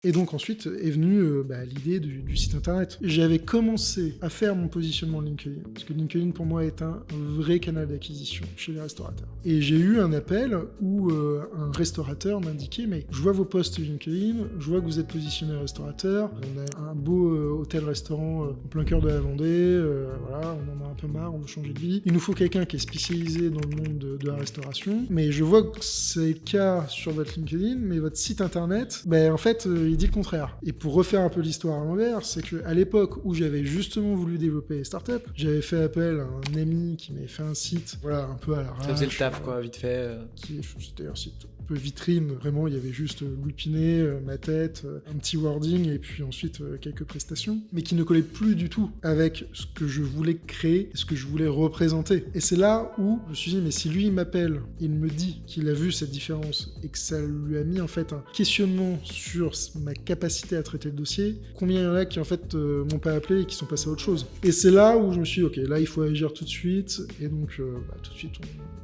Et donc ensuite est venue l'idée du site internet. J'avais commencé à faire mon positionnement LinkedIn, parce que LinkedIn pour moi est un vrai canal d'acquisition chez les restaurateurs. Et j'ai eu un appel où un restaurateur m'indiquait, mais je vois vos posts LinkedIn, je vois que vous êtes positionné restaurateur, on a un beau hôtel-restaurant en plein cœur de la Vendée, voilà, on en a un peu marre, on veut changer de vie. Il nous faut quelqu'un qui est spécialisé dans le monde de la restauration, mais je vois que c'est le cas sur votre LinkedIn, mais votre site internet, en fait, il dit le contraire. Et pour refaire un peu l'histoire à l'envers, c'est qu'à l'époque où j'avais justement voulu développer les startups, j'avais fait appel à un ami qui m'avait fait un site, voilà, un peu à l'arrache. Ça faisait le taf, quoi, vite fait. C'était un site un peu vitrine, vraiment, il y avait juste Louis Pinet, ma tête, un petit wording, et puis ensuite quelques prestations, mais qui ne collait plus du tout avec ce que je voulais créer, et ce que je voulais représenter. Et c'est là où je me suis dit, mais si lui il m'appelle, il me dit qu'il a vu cette différence, et que ça lui a mis en fait un questionnement sur ma capacité à traiter le dossier, combien il y en a qui en fait m'ont pas appelé et qui sont passés à autre chose. Et c'est là où je me suis dit, ok, là il faut agir tout de suite, et donc tout de suite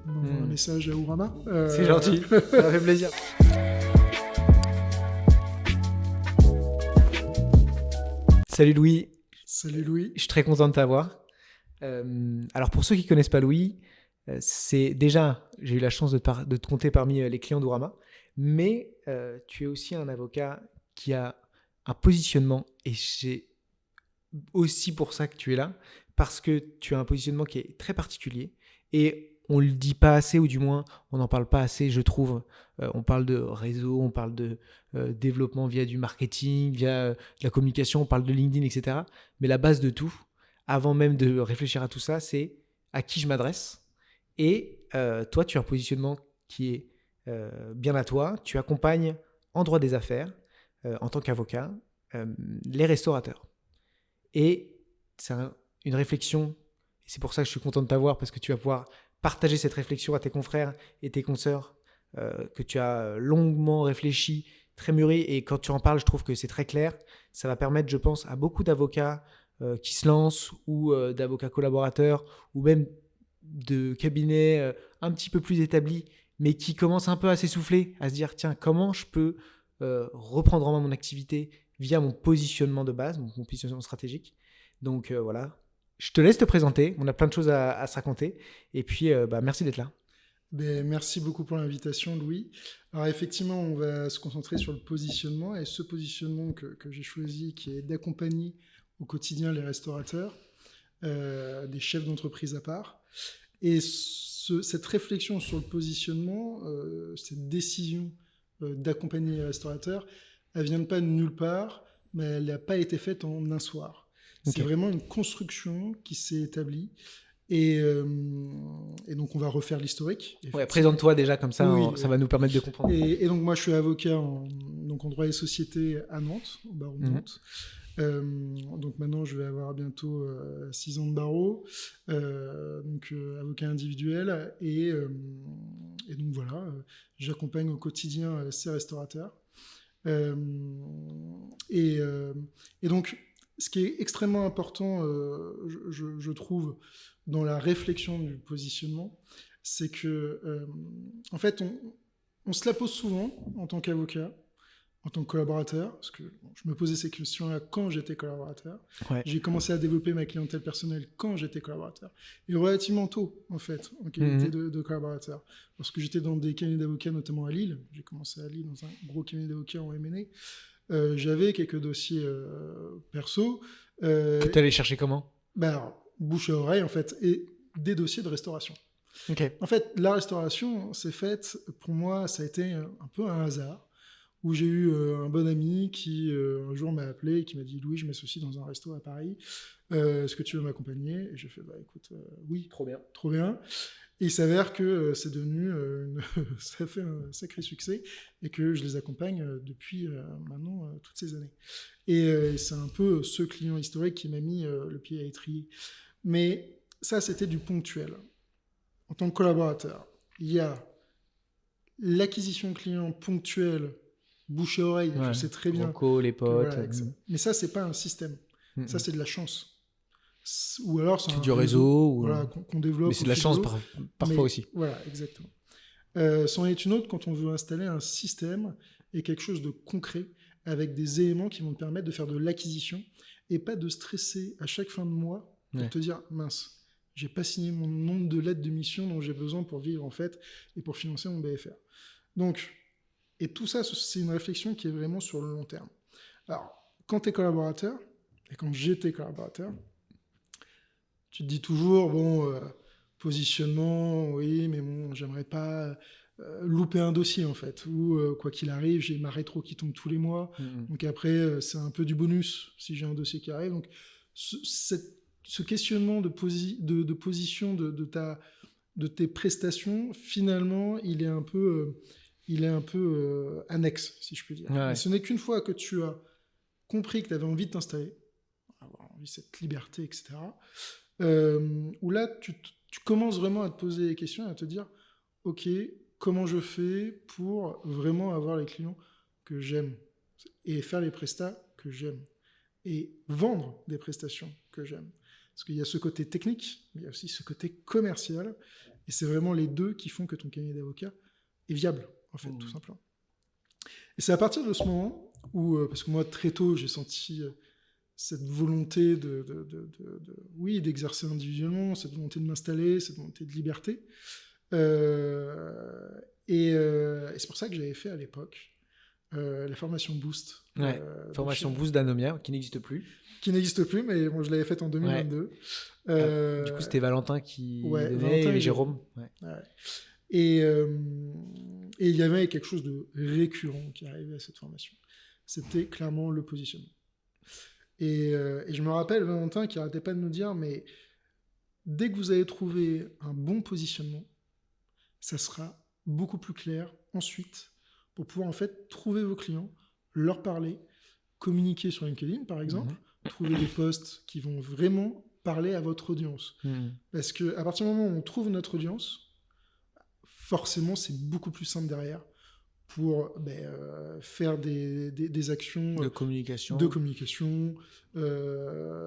on envoie un message à Ourama. C'est gentil, ça fait plaisir. Salut Louis. Salut Louis. Je suis très content de t'avoir. Alors pour ceux qui ne connaissent pas Louis, c'est déjà, j'ai eu la chance de te compter parmi les clients d'Ourama, mais tu es aussi un avocat qui a un positionnement, et c'est aussi pour ça que tu es là, parce que tu as un positionnement qui est très particulier, et on ne le dit pas assez, ou du moins on n'en parle pas assez, je trouve. On parle de réseau, on parle de développement via du marketing, via de la communication, on parle de LinkedIn, etc. Mais la base de tout, avant même de réfléchir à tout ça, c'est à qui je m'adresse. Et toi, tu as un positionnement qui est bien à toi. Tu accompagnes en droit des affaires, en tant qu'avocat, les restaurateurs. Et c'est une réflexion, et c'est pour ça que je suis content de t'avoir, parce que tu vas pouvoir partager cette réflexion à tes confrères et tes consoeurs, que tu as longuement réfléchi, très mûri, et quand tu en parles, je trouve que c'est très clair. Ça va permettre, je pense, à beaucoup d'avocats qui se lancent, ou d'avocats collaborateurs, ou même de cabinets un petit peu plus établis, mais qui commencent un peu à s'essouffler, à se dire, tiens, comment je peux reprendre en main mon activité via mon positionnement de base, mon positionnement stratégique. Donc voilà, je te laisse te présenter, on a plein de choses à se raconter, et puis merci d'être là. Merci beaucoup pour l'invitation, Louis. Alors effectivement, on va se concentrer sur le positionnement, et ce positionnement que j'ai choisi, qui est d'accompagner au quotidien les restaurateurs, des chefs d'entreprise à part. Et cette réflexion sur le positionnement, cette décision d'accompagner les restaurateurs, elle vient pas de nulle part, mais elle n'a pas été faite en un soir. Okay. C'est vraiment une construction qui s'est établie. Et donc, on va refaire l'historique. Ouais, présente-toi déjà, comme ça, ça va nous permettre de comprendre. Et donc, moi, je suis avocat en droit des sociétés à Nantes, au barreau de Nantes. Donc maintenant, je vais avoir bientôt 6 ans de barreau, donc avocat individuel. Et donc, voilà, j'accompagne au quotidien ces restaurateurs. Et donc, ce qui est extrêmement important, je trouve, dans la réflexion du positionnement, c'est que, en fait, on se la pose souvent en tant qu'avocat, en tant que collaborateur, parce que je me posais ces questions-là quand j'étais collaborateur. Ouais. J'ai commencé à développer ma clientèle personnelle quand j'étais collaborateur. Et relativement tôt, en fait, en qualité de collaborateur. Lorsque j'étais dans des cabinets d'avocats, notamment à Lille, j'ai commencé à Lille dans un gros cabinet d'avocats en M&A, j'avais quelques dossiers perso. Que tu allais chercher comment ? Alors, bouche à oreille, en fait, et des dossiers de restauration. Okay. En fait, la restauration, c'est fait, pour moi, ça a été un peu un hasard, où j'ai eu un bon ami qui, un jour, m'a appelé et qui m'a dit « Louis, je m'associe dans un resto à Paris, est-ce que tu veux m'accompagner ?» Et j'ai fait « écoute, oui, trop bien. » Et il s'avère que c'est devenu, ça a fait un sacré succès, et que je les accompagne depuis maintenant toutes ces années. Et c'est un peu ce client historique qui m'a mis le pied à l'étrier. Mais ça, c'était du ponctuel. En tant que collaborateur, il y a l'acquisition client ponctuelle, bouche à oreille, je sais très bien. Roco, les potes. Voilà, mais ça, c'est pas un système. Ça, c'est de la chance. Ou alors c'est du réseau, voilà, qu'on développe. Mais c'est de la chance parfois aussi. Voilà, exactement. C'en est une autre quand on veut installer un système et quelque chose de concret avec des éléments qui vont te permettre de faire de l'acquisition et pas de stresser à chaque fin de mois pour te dire mince, j'ai pas signé mon nombre de lettres de mission dont j'ai besoin pour vivre en fait et pour financer mon BFR. Donc, et tout ça, c'est une réflexion qui est vraiment sur le long terme. Alors, quand tu es collaborateur, et quand j'étais collaborateur, tu te dis toujours, positionnement, oui, mais bon, j'aimerais pas louper un dossier, en fait, ou quoi qu'il arrive, j'ai ma rétro qui tombe tous les mois, donc après, c'est un peu du bonus si j'ai un dossier qui arrive. Donc, ce questionnement de position de tes prestations, finalement, il est un peu annexe, si je puis dire. Ouais. Mais ce n'est qu'une fois que tu as compris que tu avais envie de t'installer, avoir envie de cette liberté, etc., où là, tu commences vraiment à te poser des questions et à te dire, ok, comment je fais pour vraiment avoir les clients que j'aime et faire les prestats que j'aime et vendre des prestations que j'aime. Parce qu'il y a ce côté technique, mais il y a aussi ce côté commercial, et c'est vraiment les deux qui font que ton cabinet d'avocat est viable, en fait, tout simplement. Et c'est à partir de ce moment où, parce que moi, très tôt, j'ai senti cette volonté d'exercer individuellement, cette volonté de m'installer, cette volonté de liberté. Et c'est pour ça que j'avais fait à l'époque la formation Boost. Formation Boost d'Anomia, qui n'existe plus. Qui n'existe plus, mais bon, je l'avais faite en 2022. Du coup, c'était Valentin qui donnait, Valentin et Jérôme. Et il y avait quelque chose de récurrent qui arrivait à cette formation. C'était clairement le positionnement. Et je me rappelle Valentin qui n'arrêtait pas de nous dire, mais dès que vous avez trouvé un bon positionnement, ça sera beaucoup plus clair ensuite pour pouvoir en fait trouver vos clients, leur parler, communiquer sur LinkedIn par exemple, trouver des posts qui vont vraiment parler à votre audience. Parce qu'à partir du moment où on trouve notre audience, forcément c'est beaucoup plus simple derrière pour faire des actions de communication,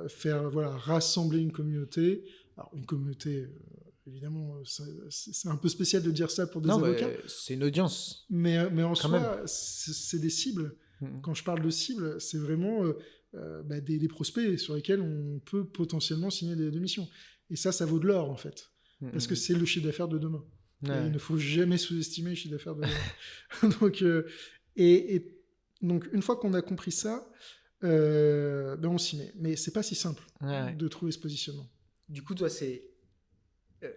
faire rassembler une communauté. Alors une communauté, évidemment, c'est un peu spécial de dire ça pour des avocats. C'est une audience. Mais en soi, c'est des cibles. Quand je parle de cibles, c'est vraiment des prospects sur lesquels on peut potentiellement signer des missions. Et ça vaut de l'or en fait, parce que c'est le chiffre d'affaires de demain. Il ne faut jamais sous-estimer le chiffre d'affaires de demain. Donc, une fois qu'on a compris ça, on s'y met. Mais c'est pas si simple de trouver ce positionnement. Du coup, toi, c'est...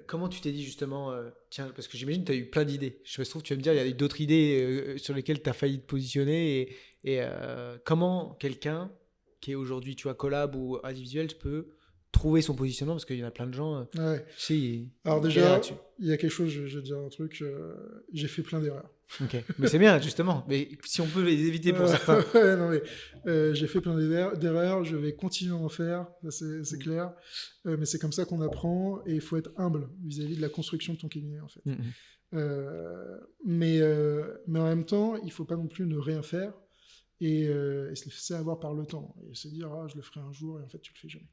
Comment tu t'es dit justement, tiens, parce que j'imagine que tu as eu plein d'idées. Je me trouve, tu vas me dire, il y a eu d'autres idées sur lesquelles tu as failli te positionner. Et comment quelqu'un qui est aujourd'hui, tu vois, collab ou individuel, peut trouver son positionnement, parce qu'il y en a plein de gens. Tu sais, alors déjà, il y a quelque chose, je vais te dire un truc, j'ai fait plein d'erreurs. Ok, mais c'est bien justement. Mais si on peut les éviter pour certains. J'ai fait plein d'erreurs, je vais continuer à en faire, c'est clair. Mais c'est comme ça qu'on apprend et il faut être humble vis-à-vis de la construction de ton cabinet en fait. Mais en même temps, il ne faut pas non plus ne rien faire et se laisser avoir par le temps et se dire je le ferai un jour et en fait tu le fais jamais.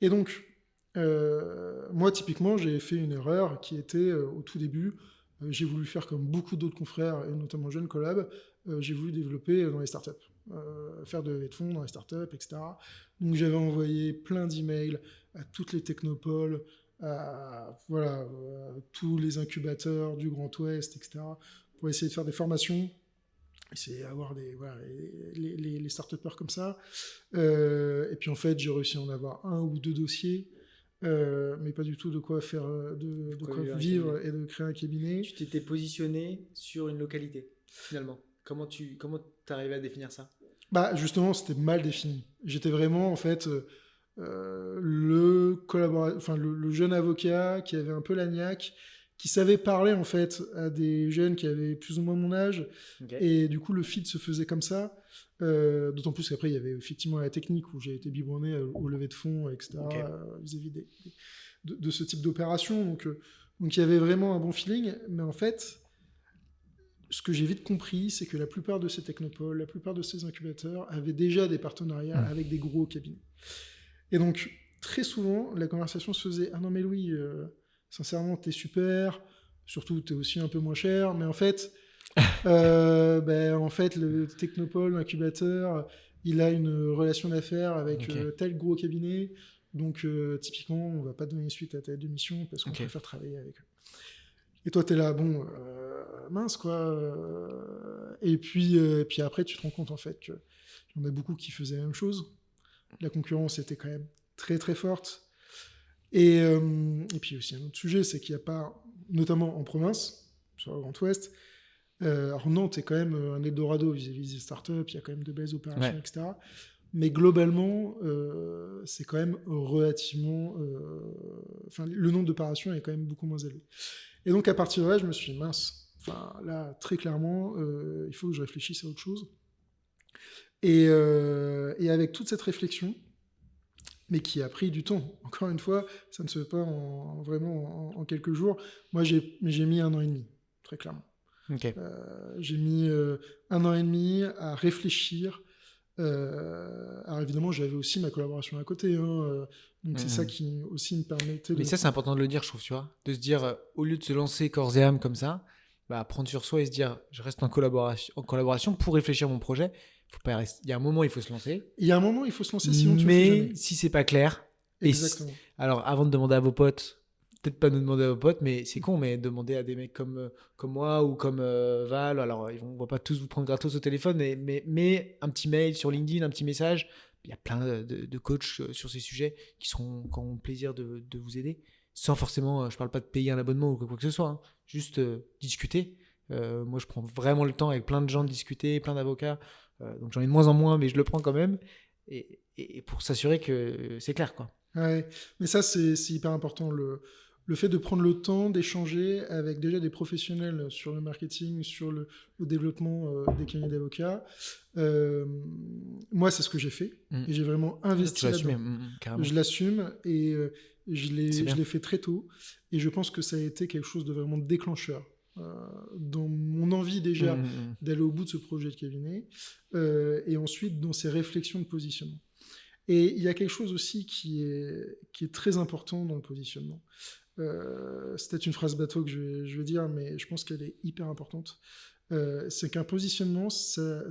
Et donc, moi typiquement, j'ai fait une erreur qui était au tout début. J'ai voulu faire comme beaucoup d'autres confrères, et notamment jeunes collabs, j'ai voulu développer dans les startups, faire de levée de fonds dans les startups, etc. Donc j'avais envoyé plein d'emails à toutes les technopoles, à tous les incubateurs du Grand Ouest, etc. pour essayer de faire des formations, essayer d'avoir les start-upers comme ça. Et puis en fait, j'ai réussi à en avoir un ou deux dossiers. Mais pas du tout de quoi faire, de quoi vivre et de créer un cabinet. Tu t'étais positionné sur une localité, finalement. Comment t'arrivais à définir ça ? Justement, c'était mal défini. J'étais vraiment, en fait, le jeune avocat qui avait un peu la niaque, qui savait parler, en fait, à des jeunes qui avaient plus ou moins mon âge. Et du coup, le feed se faisait comme ça. D'autant plus qu'après il y avait effectivement la technique où j'ai été biberonné au lever de fonds, etc. Vis-à-vis de ce type d'opération. Donc il y avait vraiment un bon feeling, mais en fait ce que j'ai vite compris, c'est que la plupart de ces technopoles, la plupart de ces incubateurs avaient déjà des partenariats avec des gros cabinets. Et donc très souvent la conversation se faisait non mais Louis, sincèrement t'es super, surtout t'es aussi un peu moins cher, mais en fait En fait, le Technopole, l'incubateur, il a une relation d'affaires avec Ok. tel gros cabinet. Donc, typiquement, on va pas donner suite à ta démission parce qu'on Ok. préfère travailler avec eux. Et toi, t'es là, bon, mince, quoi. Et puis après, tu te rends compte, en fait, qu'il y en a beaucoup qui faisaient la même chose. La concurrence était quand même très, très forte. Et puis aussi un autre sujet, c'est qu'il n'y a pas, notamment en province, sur le Grand Ouest, alors Nantes est quand même un Eldorado vis-à-vis des startups, il y a quand même de belles opérations, Ouais. etc. Mais globalement, c'est quand même relativement... Enfin, le nombre d'opérations est quand même beaucoup moins élevé. Et donc à partir de là, je me suis dit, mince, enfin là, très clairement, il faut que je réfléchisse à autre chose. Et avec toute cette réflexion, mais qui a pris du temps. Encore une fois, ça ne se fait pas vraiment en quelques jours. Moi, j'ai mis 1 an et demi, très clairement. Ok. J'ai mis 1 an et demi à réfléchir. Alors évidemment, j'avais aussi ma collaboration à côté, hein, donc c'est ça qui aussi me permettait Mais de... ça, c'est important de le dire, je trouve, tu vois. De se dire, au lieu de se lancer corps et âme comme ça, bah, prendre sur soi et se dire, je reste en collaboration pour réfléchir à mon projet. Faut pas rester... Il y a un moment, il faut se lancer. Il y a un moment, il faut se lancer, sinon tu le fais Mais jamais. si c'est pas clair, Exactement. alors avant de demander à vos potes, peut-être pas nous demander à vos potes, mais c'est con, mais demander à des mecs comme moi ou comme Val, alors on va pas tous vous prendre gratos au téléphone, mais un petit mail sur LinkedIn, un petit message. Il y a plein de coachs sur ces sujets qui auront plaisir de vous aider, sans forcément, je parle pas de payer un abonnement ou quoi que ce soit, hein, juste discuter. Moi, je prends vraiment le temps avec plein de gens de discuter, plein d'avocats, donc j'en ai de moins en moins, mais je le prends quand même, et pour s'assurer que c'est clair, quoi. Ouais. Mais ça, c'est hyper important. Le fait de prendre le temps d'échanger avec déjà des professionnels sur le marketing, sur le développement des cabinets d'avocats. Moi, c'est ce que j'ai fait. Mm. Et j'ai vraiment Tu investi l'assumes, là-dedans. carrément. Je l'assume et C'est je bien. l'ai fait très tôt. Et je pense que ça a été quelque chose de vraiment déclencheur dans mon envie déjà d'aller au bout de ce projet de cabinet et ensuite dans ces réflexions de positionnement. Et il y a quelque chose aussi qui est très important dans le positionnement. C'est peut-être une phrase bateau que je vais dire, mais je pense qu'elle est hyper importante. C'est qu'un positionnement, ça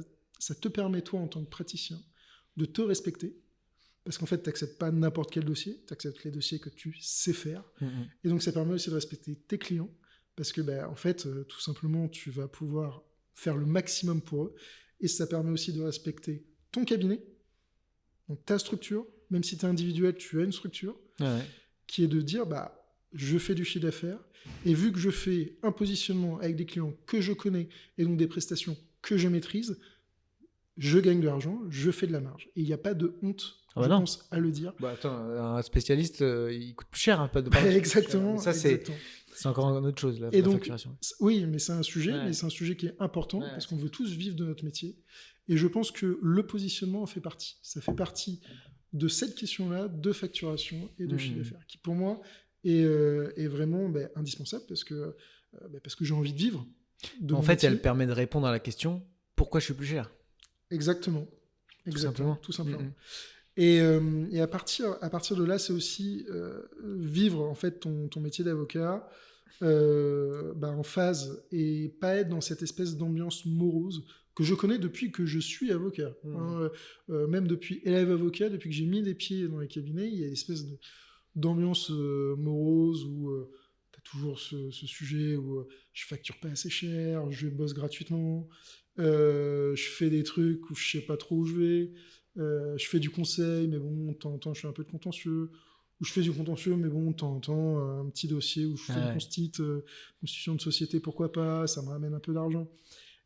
te permet, toi, en tant que praticien, de te respecter. Parce qu'en fait, tu n'acceptes pas n'importe quel dossier, tu acceptes les dossiers que tu sais faire. Et donc, ça permet aussi de respecter tes clients. Parce que, en fait, tout simplement, tu vas pouvoir faire le maximum pour eux. Et ça permet aussi de respecter ton cabinet, donc ta structure, même si tu es individuel, tu as une structure, qui est de dire, je fais du chiffre d'affaires, et vu que je fais un positionnement avec des clients que je connais, et donc des prestations que je maîtrise, je gagne de l'argent, je fais de la marge. Et il n'y a pas de honte, je pense, à le dire. Attends, un spécialiste, il coûte plus cher, hein, pas de Exactement. Ça, exactement. c'est encore une autre chose, la Et donc, facturation. oui, mais c'est un sujet, mais c'est un sujet qui est important, parce qu'on veut tous vivre de notre métier. Et je pense que le positionnement en fait partie. Ça fait partie de cette question-là de facturation et de chiffre d'affaires, qui pour moi est vraiment indispensable parce que j'ai envie de vivre. En fait, elle permet de répondre à la question pourquoi je suis plus cher. Exactement. Tout simplement. Et à partir de là, c'est aussi vivre en fait ton métier d'avocat en phase et pas être dans cette espèce d'ambiance morose que je connais depuis que je suis avocat. Même depuis élève avocat, depuis que j'ai mis des pieds dans les cabinets, il y a une espèce d'ambiance morose où tu as toujours ce sujet où je facture pas assez cher, je bosse gratuitement, je fais des trucs où je sais pas trop où je vais, je fais du conseil, mais bon, de temps en temps, je fais un peu de contentieux, ou je fais du contentieux, mais bon, de temps en temps, un petit dossier où je fais une constitution de société, pourquoi pas, ça me ramène un peu d'argent.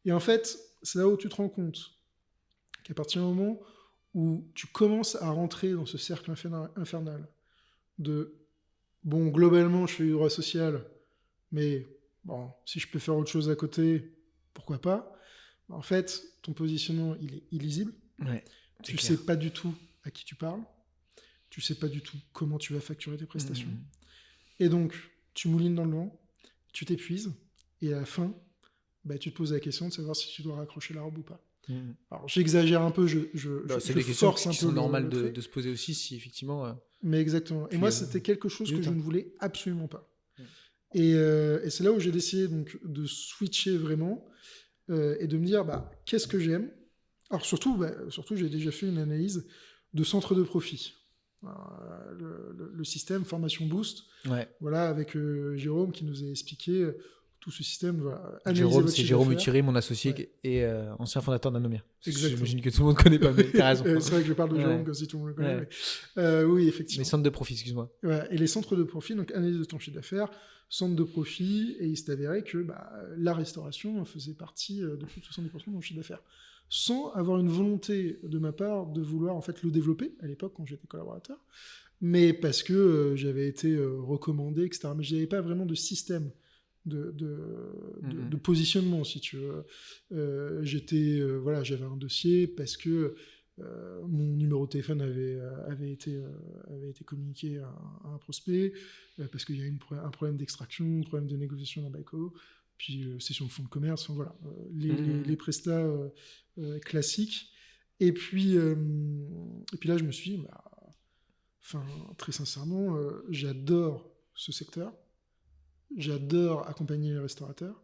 Et en fait, c'est là où tu te rends compte qu'à partir du moment où tu commences à rentrer dans ce cercle infernal de, bon, globalement, je fais du droit social, mais bon, si je peux faire autre chose à côté, pourquoi pas. En fait, ton positionnement, il est illisible. Tu sais pas du tout à qui tu parles. Tu sais pas du tout comment tu vas facturer tes prestations. Et donc, tu moulines dans le vent, tu t'épuises, et à la fin, tu te poses la question de savoir si tu dois raccrocher la robe ou pas. Alors, j'exagère un peu, je c'est des questions force un peu. C'est normal de se poser aussi si effectivement. Mais exactement. Et moi, c'était quelque chose que je ne voulais absolument pas. Et c'est là où j'ai décidé donc de switcher vraiment. et de me dire, qu'est-ce que j'aime ? Alors surtout, j'ai déjà fait une analyse de centre de profit. Le système Formation Boost, Ouais. voilà, avec Jérôme qui nous a expliqué tout ce système. Voilà, Jérôme, c'est Jérôme Uthiri, mon associé et ancien fondateur d'Anomia. J'imagine que tout le monde ne connaît pas, mais t'as raison. C'est vrai que je parle de Jérôme comme si tout le monde le connaît. Mais, oui, effectivement. Les centres de profit, excuse-moi. Ouais, et les centres de profit, donc analyse de ton chiffre d'affaires, centre de profit, et il s'est avéré que la restauration faisait partie de plus de 70% de mon chiffre d'affaires. Sans avoir une volonté de ma part de vouloir en fait le développer, à l'époque quand j'étais collaborateur, mais parce que j'avais été recommandé, etc. Mais je n'avais pas vraiment de système de positionnement, si tu veux. J'avais un dossier parce que mon numéro de téléphone avait été communiqué à un prospect, parce qu'il y a un problème d'extraction, un problème de négociation d'un bail-colo, puis c'est sur le fonds de commerce, enfin, voilà, les prestats classiques. Et puis là, je me suis dit, très sincèrement, j'adore ce secteur, j'adore accompagner les restaurateurs,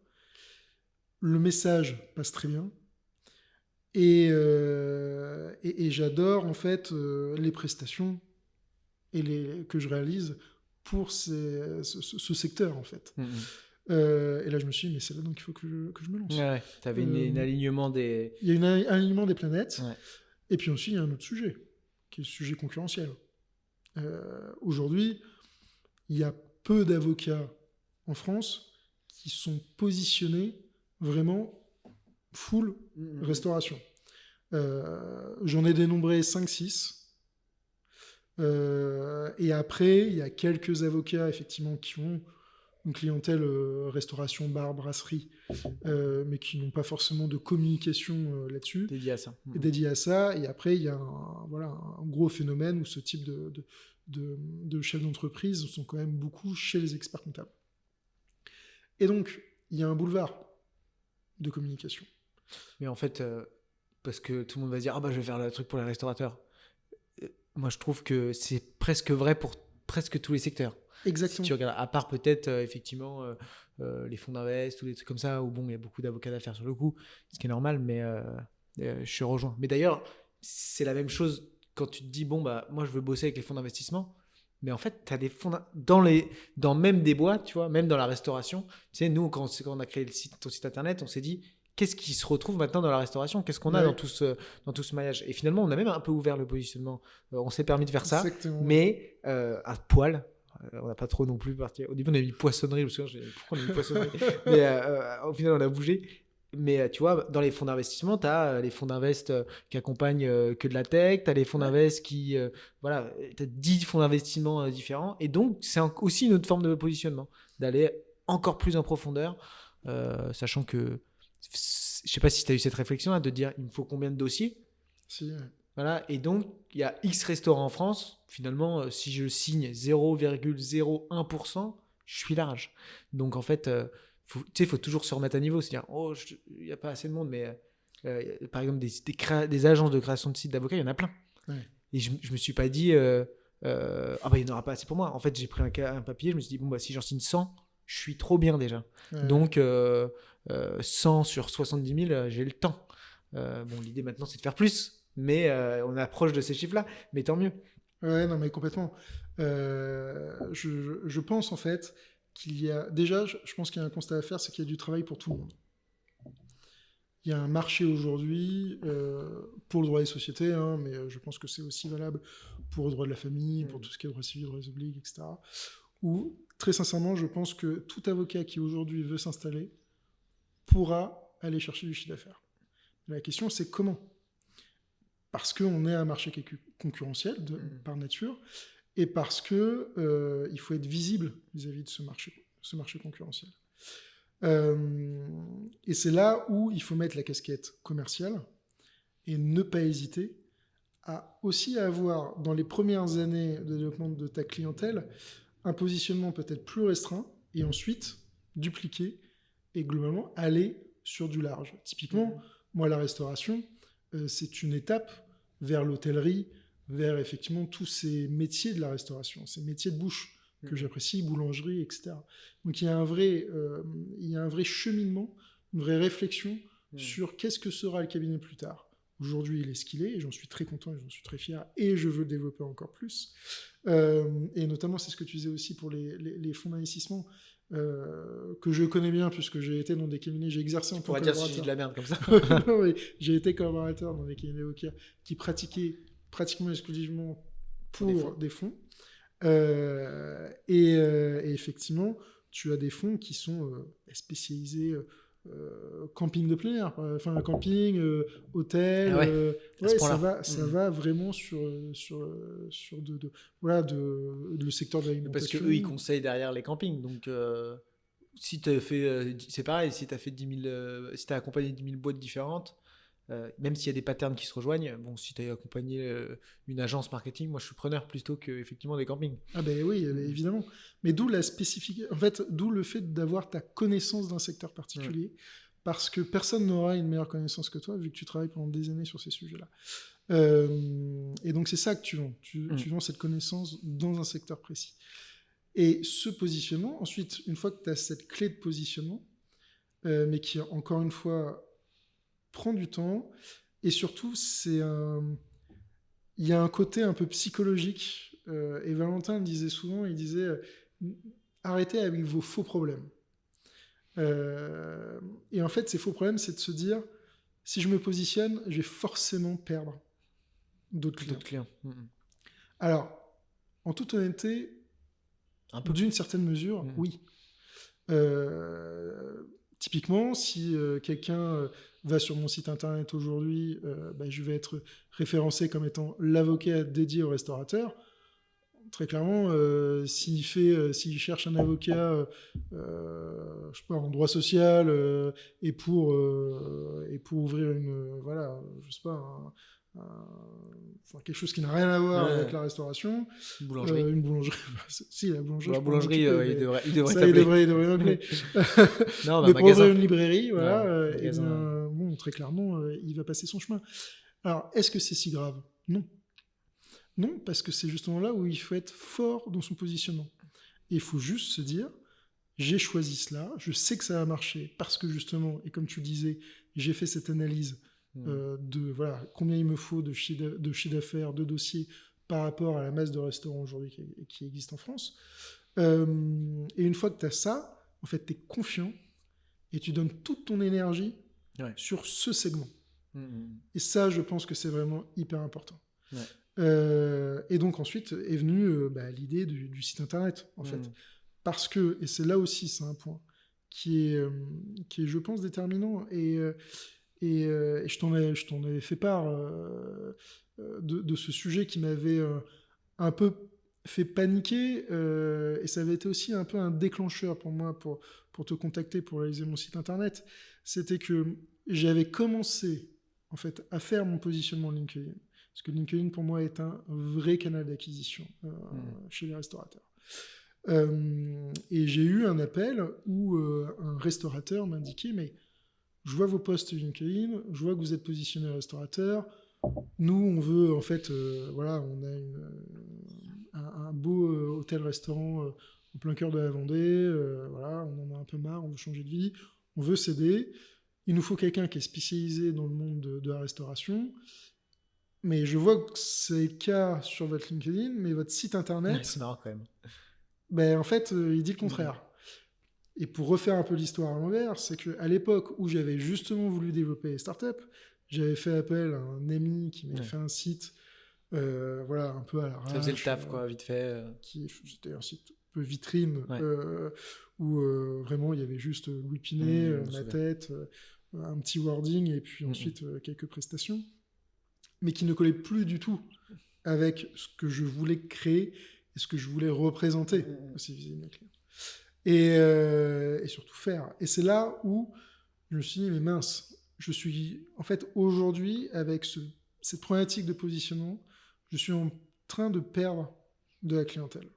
le message passe très bien, et j'adore en fait les prestations que je réalise pour ce secteur en fait. Et là je me suis dit mais c'est là donc il faut que je me lance. Ouais, tu avais un alignement des... Il y a un alignement des planètes. Ouais. Et puis aussi il y a un autre sujet qui est le sujet concurrentiel. Aujourd'hui il y a peu d'avocats en France qui sont positionnés vraiment full restauration. J'en ai dénombré 5-6. Et après, il y a quelques avocats, effectivement, qui ont une clientèle restauration, bar, brasserie, mais qui n'ont pas forcément de communication là-dessus. Dédié à ça. Et après, il y a un gros phénomène où ce type de chefs d'entreprise sont quand même beaucoup chez les experts comptables. Et donc, il y a un boulevard de communication. Mais en fait, parce que tout le monde va se dire « Ah je vais faire le truc pour les restaurateurs ». Moi, je trouve que c'est presque vrai pour presque tous les secteurs. Exactement. Si tu regardes, à part peut-être, effectivement, les fonds d'invest ou des trucs comme ça, où il y a beaucoup d'avocats d'affaires sur le coup, ce qui est normal, mais je rejoins. Mais d'ailleurs, c'est la même chose quand tu te dis « Bon, moi, je veux bosser avec les fonds d'investissement ». Mais en fait, tu as des fonds dans même des boîtes, tu vois, même dans la restauration. Tu sais, nous, quand on a créé ton site internet, on s'est dit qu'est-ce qui se retrouve maintenant dans la restauration ? Qu'est-ce qu'on a dans tout ce maillage ? Et finalement, on a même un peu ouvert le positionnement. On s'est permis de faire ça, mais à poil. On n'a pas trop non plus parti. Au début, on a mis poissonnerie. Je me souviens, pourquoi on a mis poissonnerie ? Mais au final, on a bougé. Mais tu vois, dans les fonds d'investissement, tu as les fonds d'invest qui accompagnent que de la tech, tu as les fonds d'invest qui... voilà, tu as 10 fonds d'investissement différents. Et donc, c'est aussi une autre forme de positionnement, d'aller encore plus en profondeur, sachant que... Je ne sais pas si tu as eu cette réflexion de dire il me faut combien de dossiers. Si, ouais. Voilà, et donc, il y a X restaurants en France. Finalement, si je signe 0,01%, je suis large. Donc, en fait... il faut toujours se remettre à niveau, c'est-à-dire il n'y a pas assez de monde, mais par exemple des agences de création de sites d'avocats, il y en a plein. Ouais. Et je me suis pas dit il n'y en aura pas assez pour moi. En fait, j'ai pris un papier, je me suis dit si j'en signe 100, je suis trop bien déjà. Ouais. Donc 100 sur 70 000, j'ai le temps. L'idée maintenant c'est de faire plus, mais on approche de ces chiffres-là, mais tant mieux. Ouais, non mais complètement. Je pense en fait qu'il y a... Déjà, je pense qu'il y a un constat à faire, c'est qu'il y a du travail pour tout le monde. Il y a un marché aujourd'hui pour le droit des sociétés, mais je pense que c'est aussi valable pour le droit de la famille, pour tout ce qui est droit civil, droit des obligues, etc. Où, très sincèrement, je pense que tout avocat qui aujourd'hui veut s'installer pourra aller chercher du chiffre d'affaires. La question, c'est comment ? Parce qu'on est un marché qui est concurrentiel par nature, et parce que il faut être visible vis-à-vis de ce marché concurrentiel. Et c'est là où il faut mettre la casquette commerciale et ne pas hésiter à aussi avoir, dans les premières années de développement de ta clientèle, un positionnement peut-être plus restreint, et ensuite dupliquer et globalement aller sur du large. Typiquement, moi, la restauration, c'est une étape vers l'hôtellerie, vers effectivement tous ces métiers de la restauration, ces métiers de bouche que j'apprécie, boulangerie, etc. Donc il y a un vrai cheminement, une vraie réflexion sur qu'est-ce que sera le cabinet plus tard. Aujourd'hui, il est ce qu'il est, et j'en suis très content, et j'en suis très fier, et je veux le développer encore plus. Et notamment, c'est ce que tu disais aussi pour les fonds d'investissement, que je connais bien, puisque j'ai été dans des cabinets, j'ai exercé en tant que collaborateur. Tu pourrais dire si j'ai de la merde comme ça. Oui, j'ai été collaborateur dans des cabinets d'avocats qui pratiquaient pratiquement exclusivement pour des fonds. Et effectivement, tu as des fonds qui sont spécialisés camping de plein air, enfin camping, hôtel, ça va vraiment sur le secteur de l'alimentation. Parce que eux ils conseillent derrière les campings, donc si tu as fait, c'est pareil, si tu as fait 10 000, si tu as accompagné 10 000 boîtes différentes, même s'il y a des patterns qui se rejoignent, bon, si tu as accompagné une agence marketing, moi je suis preneur plutôt que effectivement des campings. Ah ben oui, évidemment. Mais d'où la spécificité, en fait, d'où le fait d'avoir ta connaissance d'un secteur particulier, parce que personne n'aura une meilleure connaissance que toi, vu que tu travailles pendant des années sur ces sujets-là. Et donc c'est ça que tu vends. Tu vends cette connaissance dans un secteur précis. Et ce positionnement, ensuite, une fois que tu as cette clé de positionnement, mais qui, encore une fois, prend du temps, et surtout, il y a un côté un peu psychologique, et Valentin le disait souvent, il disait arrêtez avec vos faux problèmes. Et en fait, ces faux problèmes, c'est de se dire, si je me positionne, je vais forcément perdre d'autres clients. Alors, en toute honnêteté, d'une certaine mesure, oui. Typiquement, si quelqu'un va sur mon site internet aujourd'hui, je vais être référencé comme étant l'avocat dédié au restaurateur. Très clairement, s'il cherche un avocat, je sais pas, en droit social et pour ouvrir je sais pas, quelque chose qui n'a rien à voir avec la restauration, une boulangerie, si la boulangerie, la boulangerie, il devrait t'appeler. Non, mais pour magasin. ouvrir une librairie, voilà, très clairement, il va passer son chemin. Alors, est-ce que c'est si grave ? Non. Non, parce que c'est justement là où il faut être fort dans son positionnement. Et il faut juste se dire, j'ai choisi cela, je sais que ça va marcher, parce que justement, et comme tu le disais, j'ai fait cette analyse de combien il me faut de chiffre d'affaires, de dossiers par rapport à la masse de restaurants aujourd'hui qui existe en France. Et une fois que tu as ça, en fait, tu es confiant et tu donnes toute ton énergie sur ce segment. Et ça, je pense que c'est vraiment hyper important. Et donc ensuite est venue l'idée du site internet, en fait. Parce que, et c'est là aussi, c'est un point qui est je pense, déterminant, et je t'en avais fait part de ce sujet qui m'avait un peu fait paniquer, et ça avait été aussi un peu un déclencheur pour moi pour te contacter pour réaliser mon site internet. C'était que j'avais commencé en fait à faire mon positionnement LinkedIn, parce que LinkedIn pour moi est un vrai canal d'acquisition chez les restaurateurs. Et j'ai eu un appel où un restaurateur m'indiquait, mais je vois vos posts LinkedIn, je vois que vous êtes positionné restaurateur. Nous, on veut, en fait, on a un beau hôtel-restaurant en plein cœur de la Vendée. On en a un peu marre, on veut changer de vie, on veut s'aider. Il nous faut quelqu'un qui est spécialisé dans le monde de la restauration. Mais je vois que c'est le cas sur votre LinkedIn, mais votre site internet... c'est marrant quand même. En fait, il dit le contraire. Et pour refaire un peu l'histoire à l'envers, c'est qu'à l'époque où j'avais justement voulu développer les startups, j'avais fait appel à un ami qui m'avait fait un site, un peu à l'arrache. Ça faisait le taf, quoi, vite fait. C'était un site un peu vitrine, où vraiment il y avait juste Louis Pinet, ma tête, un petit wording, et puis ensuite quelques prestations, mais qui ne collait plus du tout avec ce que je voulais créer et ce que je voulais représenter aussi vis-à-vis de mes clients. Et surtout faire. Et c'est là où je me suis dit, mais mince, je suis en fait aujourd'hui avec cette problématique de positionnement, je suis en train de perdre de la clientèle.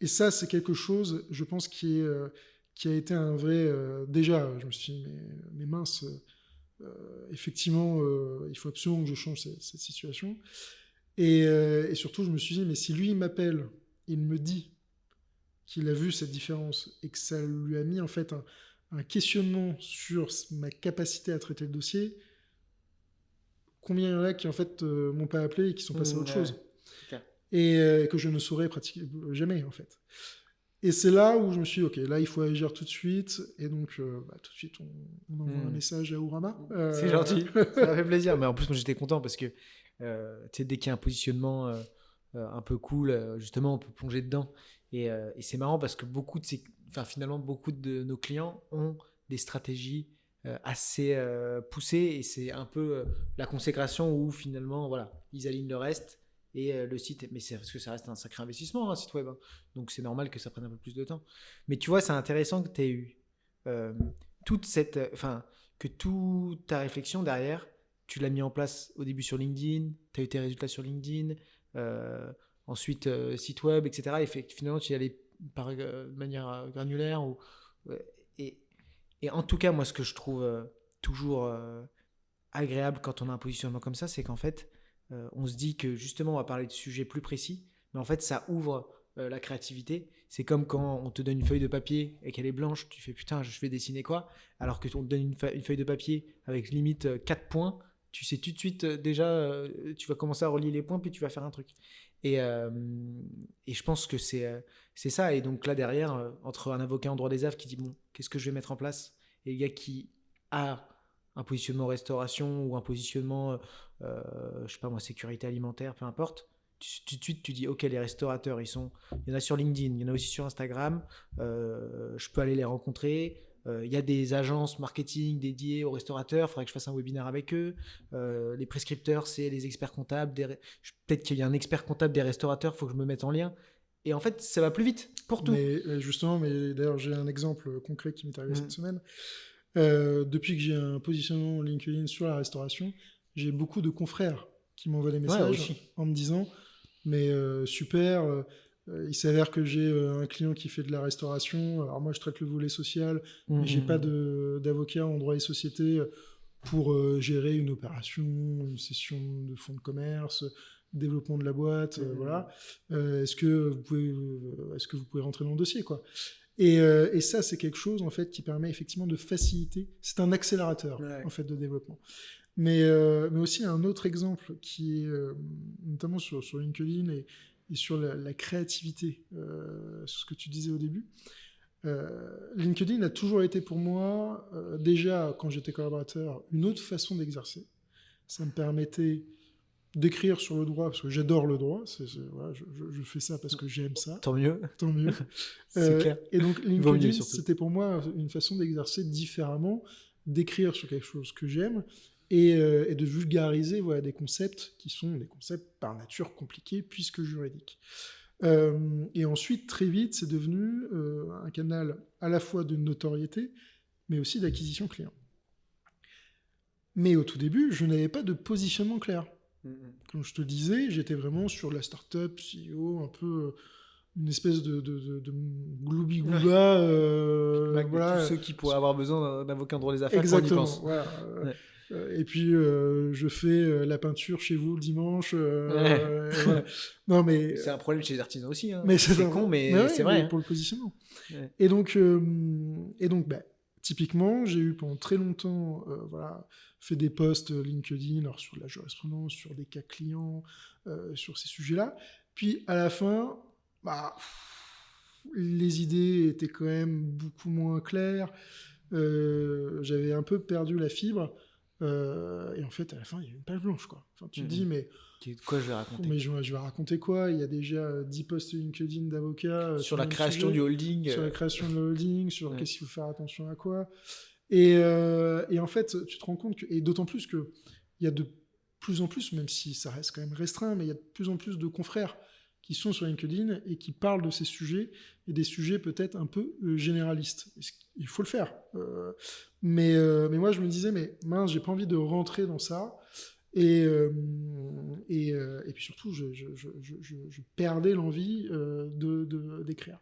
Et ça, c'est quelque chose, je pense, qui a été un vrai... déjà, je me suis dit, mais mince, effectivement, il faut absolument que je change cette situation. Et surtout, je me suis dit, mais si lui, il m'appelle, il me dit qu'il a vu cette différence et que ça lui a mis en fait un questionnement sur ma capacité à traiter le dossier, combien il y en a qui en fait m'ont pas appelé et qui sont passés à autre chose et que je ne saurais pratiquer jamais en fait. Et c'est là où je me suis dit, ok, là il faut agir tout de suite, et donc tout de suite on envoie un message à Ourama. C'est gentil, ça m'a fait plaisir. Mais en plus moi j'étais content parce que tu sais, dès qu'il y a un positionnement un peu cool, justement on peut plonger dedans. Et c'est marrant parce que finalement beaucoup de nos clients ont des stratégies assez poussées, et c'est un peu la consécration où finalement voilà, ils alignent le reste. Et le site, mais c'est parce que ça reste un sacré investissement, un site web, hein. Donc c'est normal que ça prenne un peu plus de temps. Mais tu vois, c'est intéressant que tu aies eu toute cette, que toute ta réflexion derrière, tu l'as mis en place au début sur LinkedIn, tu as eu tes résultats sur LinkedIn, ensuite site web, etc. Et finalement, tu y allais par manière granulaire. Et, et en tout cas, moi, ce que je trouve toujours agréable quand on a un positionnement comme ça, c'est qu'en fait, on se dit que justement, on va parler de sujets plus précis, mais en fait, ça ouvre la créativité. C'est comme quand on te donne une feuille de papier et qu'elle est blanche, tu fais putain, je vais dessiner quoi? Alors que on te donne une feuille de papier avec limite 4 points, tu sais tout de suite déjà, tu vas commencer à relier les points, puis tu vas faire un truc. Et je pense que c'est ça. Et donc là, derrière, entre un avocat en droit des affaires qui dit bon, qu'est-ce que je vais mettre en place? Et le gars qui a un positionnement restauration ou un positionnement, je sais pas moi, sécurité alimentaire, peu importe, tout de suite tu dis ok, les restaurateurs, il y en a sur LinkedIn, il y en a aussi sur Instagram, je peux aller les rencontrer. Il y a des agences marketing dédiées aux restaurateurs, il faudrait que je fasse un webinaire avec eux. Les prescripteurs, c'est les experts comptables. Peut-être qu'il y a un expert comptable des restaurateurs, il faut que je me mette en lien. Et en fait, ça va plus vite pour tout. Mais justement, d'ailleurs, j'ai un exemple concret qui m'est arrivé cette semaine. Depuis que j'ai un positionnement LinkedIn sur la restauration, j'ai beaucoup de confrères qui m'envoient des messages en me disant mais super, il s'avère que j'ai un client qui fait de la restauration, alors moi je traite le volet social, mais j'ai pas d'avocat en droit et société pour gérer une opération, une session de fonds de commerce, développement de la boîte, voilà. Est-ce que vous pouvez rentrer dans le dossier, quoi. Et ça, c'est quelque chose en fait qui permet effectivement de faciliter. C'est un accélérateur en fait de développement. Mais aussi un autre exemple qui est notamment sur LinkedIn et sur la créativité, sur ce que tu disais au début. LinkedIn a toujours été pour moi, déjà quand j'étais collaborateur, une autre façon d'exercer. Ça me permettait d'écrire sur le droit, parce que j'adore le droit, voilà, je fais ça parce que j'aime ça. Tant mieux. Tant mieux. C'est clair. Et donc LinkedIn, c'était pour moi une façon d'exercer différemment, d'écrire sur quelque chose que j'aime, et de vulgariser des concepts qui sont des concepts par nature compliqués, puisque juridiques. Et ensuite, très vite, c'est devenu un canal à la fois de notoriété, mais aussi d'acquisition client. Mais au tout début, je n'avais pas de positionnement clair. Comme je te disais, j'étais vraiment sur la start-up, CEO, un peu une espèce de gloubi-glouba. Voilà. Tous ceux qui pourraient avoir besoin d'un avocat en droit des affaires. Exactement. Quand on y pense. Et puis, je fais la peinture chez vous le dimanche. Voilà. Non, mais... C'est un problème chez les artisans aussi. Hein. Mais c'est con, mais c'est vrai. Pour le positionnement. Et donc typiquement, j'ai eu pendant très longtemps fait des posts LinkedIn alors sur la jurisprudence, sur des cas clients, sur ces sujets-là. Puis à la fin, les idées étaient quand même beaucoup moins claires. J'avais un peu perdu la fibre. Et en fait, à la fin, il y a une page blanche, quoi. Enfin, tu te dis, mais... Quoi je vais raconter? Mais je vais raconter quoi? Il y a déjà 10 posts LinkedIn d'avocats... sur la création du holding. Sur la création de holding, sur qu'est-ce qu'il faut faire attention à quoi. Et en fait, tu te rends compte que... Et d'autant plus qu'il y a de plus en plus, même si ça reste quand même restreint, mais il y a de plus en plus de confrères qui sont sur LinkedIn et qui parlent de ces sujets, et des sujets peut-être un peu généralistes. Il faut le faire. Mais moi, je me disais, mais mince, j'ai pas envie de rentrer dans ça. Et puis surtout, je perdais l'envie d'écrire.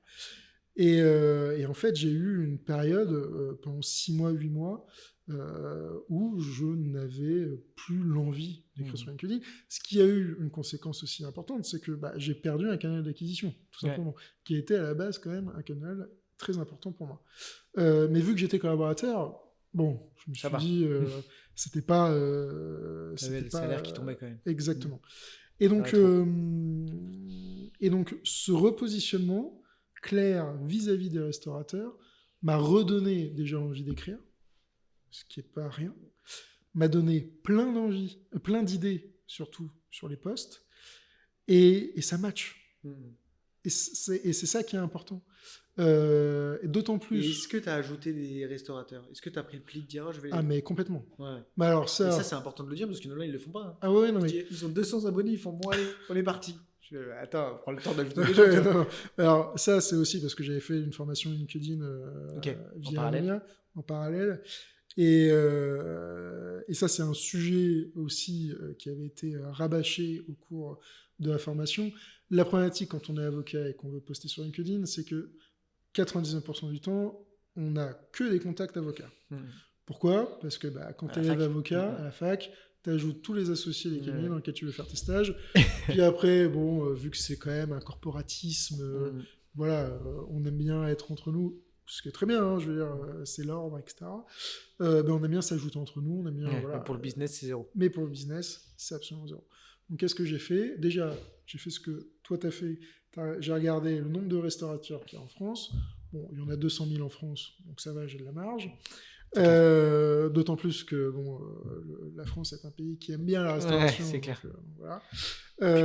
Et en fait, j'ai eu une période, pendant 6 mois, 8 mois, où je n'avais plus l'envie d'écrire sur LinkedIn. Ce qui a eu une conséquence aussi importante, c'est que j'ai perdu un canal d'acquisition, tout simplement, qui était à la base quand même un canal très important pour moi. Mais vu que j'étais collaborateur, bon, je me Ça suis va. dit, c'était pas... T'avais le salaire qui tombait quand même. Exactement. Et donc, ce repositionnement clair vis-à-vis des restaurateurs m'a redonné déjà envie d'écrire, ce qui n'est pas rien, m'a donné plein d'envie, plein d'idées, surtout sur les postes, et ça match. Et c'est ça qui est important. Et d'autant plus... Et est-ce que tu as ajouté des restaurateurs? Est-ce que tu as pris le pli de dire, je vais... Ah, mais complètement. Ouais. Bah alors Et ça, c'est important de le dire, parce que là, ils le font pas. Hein. Ah ouais, non mais... Ils ont 200 abonnés, ils font, bon allez, on est parti. Attends, prends le temps d'ajouter des gens. Non. Alors ça, c'est aussi parce que j'avais fait une formation LinkedIn via Amelia, en parallèle. Et ça, c'est un sujet aussi qui avait été rabâché au cours de la formation. La problématique quand on est avocat et qu'on veut poster sur LinkedIn, c'est que 99% du temps, on n'a que des contacts avocats. Pourquoi ? Parce que quand tu es avocat à la fac, tu ajoutes tous les associés des cabinets dans lesquels tu veux faire tes stages. Puis après, bon, vu que c'est quand même un corporatisme, voilà, on aime bien être entre nous, ce qui est très bien, hein, je veux dire, c'est l'ordre, etc. On aime bien s'ajouter entre nous, on aime bien... voilà, pour le business, c'est zéro. Mais pour le business, c'est absolument zéro. Donc, qu'est-ce que j'ai fait ? Déjà, j'ai fait ce que toi, tu as fait. J'ai regardé le nombre de restaurateurs qu'il y a en France. Bon, il y en a 200 000 en France, donc ça va, j'ai de la marge. D'autant plus que la France est un pays qui aime bien la restauration. Ouais, c'est clair. Donc, voilà.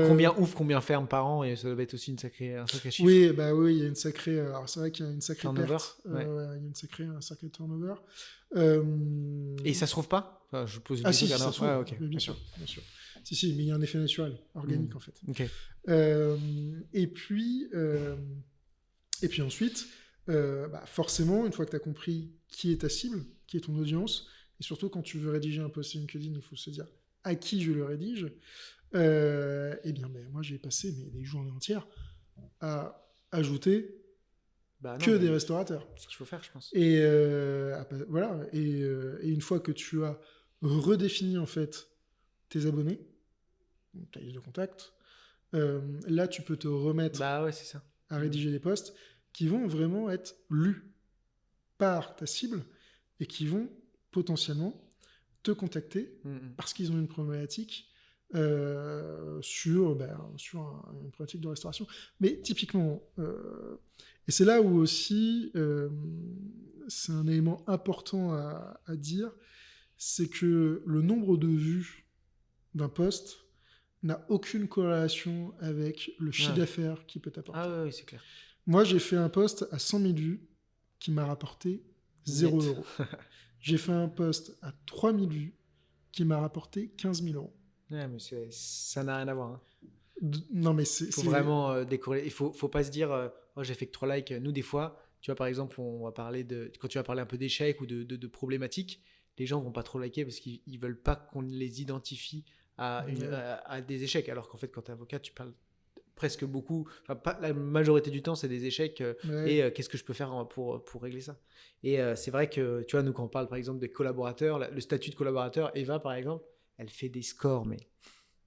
Combien ouvre, combien ferme par an, et ça doit être aussi un sacré chiffre. Oui, il y a une sacrée... Alors, c'est vrai qu'il y a une sacrée turnover, perte. Il y a un sacré turnover. Et ça se trouve pas ? Enfin, je pose une question. Si, ça se trouve. Mais bien sûr. Si, mais il y a un effet naturel, organique, en fait. Okay. Et puis ensuite, forcément, une fois que tu as compris qui est ta cible, qui est ton audience, et surtout quand tu veux rédiger un post LinkedIn, il faut se dire à qui je le rédige. Moi, j'ai passé des journées entières à ajouter des restaurateurs. C'est ce qu'il faut faire, je pense. Et voilà. Et une fois que tu as redéfini en fait tes abonnés, ta liste de contacts, là, tu peux te remettre c'est ça. à rédiger des posts qui vont vraiment être lus par ta cible et qui vont potentiellement te contacter parce qu'ils ont une problématique sur une problématique de restauration. Mais typiquement, et c'est là où aussi c'est un élément important à dire, c'est que le nombre de vues d'un post n'a aucune corrélation avec le chiffre d'affaires qu'il peut t'apporter. Ah oui, c'est clair. Moi, j'ai fait un post à 100 000 vues qui m'a rapporté 0 €. J'ai fait un post à 3 000 vues qui m'a rapporté 15 000 €. Ouais, mais ça n'a rien à voir. Hein. Non, mais il faut vraiment décorréler. Il faut pas se dire j'ai fait que 3 likes. Nous, des fois, tu vois, par exemple, on va parler quand tu vas parler un peu d'échecs ou de problématiques, les gens vont pas trop liker parce qu'ils veulent pas qu'on les identifie à des échecs. Alors qu'en fait, quand tu es avocat, tu parles presque beaucoup, pas la majorité du temps, c'est des échecs et qu'est-ce que je peux faire pour régler ça. Et c'est vrai que, tu vois, nous, quand on parle par exemple des collaborateurs, le statut de collaborateur, Eva, par exemple, elle fait des scores, mais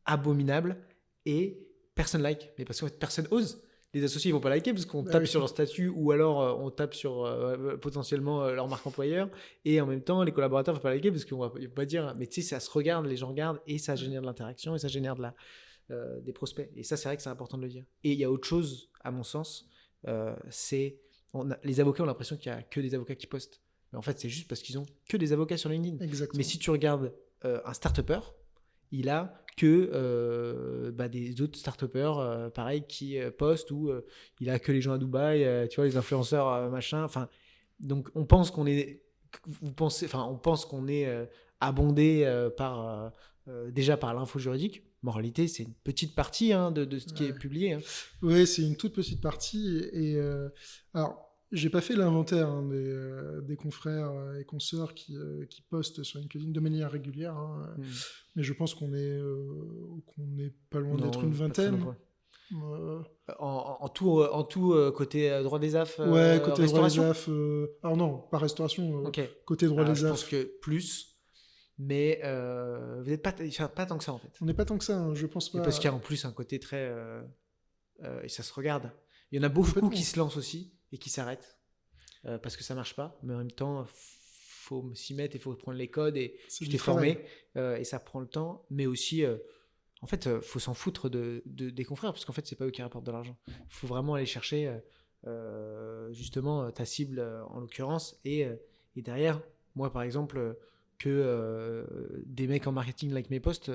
abominables et personne like. Mais parce que personne ose. Les associés ne vont pas liker parce qu'on tape sur leur statut ou alors on tape sur potentiellement leur marque employeur. Et en même temps, les collaborateurs ne vont pas liker parce qu'on va pas dire, mais tu sais, ça se regarde, les gens regardent et ça génère de l'interaction et ça génère des prospects. Et ça, c'est vrai que c'est important de le dire. Et il y a autre chose, à mon sens, les avocats ont l'impression qu'il n'y a que des avocats qui postent. Mais en fait, c'est juste parce qu'ils ont que des avocats sur LinkedIn. Exactement. Mais si tu regardes un start-upper, il a que des autres start-upers pareil qui postent ou il a que les gens à Dubaï, tu vois, les influenceurs machin. Enfin, donc on pense qu'on est, abondé déjà par l'info juridique. Mais en réalité, c'est une petite partie de ce qui est publié. Hein. Oui, c'est une toute petite partie. Alors, j'ai pas fait l'inventaire des confrères et consoeurs qui postent sur LinkedIn de manière régulière, mais je pense qu'on est pas loin d'être une vingtaine. En tout côté droit des AF, côté droit des AF. Alors non, pas restauration. Côté droit des AF. Je pense que plus. Mais vous n'êtes pas tant que ça en fait. On n'est pas tant que ça, je pense pas. Et parce qu'il y a en plus un côté très et ça se regarde. Il y en a beaucoup qui se lancent aussi et qui s'arrêtent. parce que ça marche pas, mais en même temps, faut s'y mettre, il faut prendre les codes et C'est je du t'ai formé travail. et ça prend le temps, mais aussi, en fait, faut s'en foutre des confrères parce qu'en fait, c'est pas eux qui rapportent de l'argent. Il faut vraiment aller chercher justement ta cible en l'occurrence et derrière, moi par exemple, que des mecs en marketing like mes posts,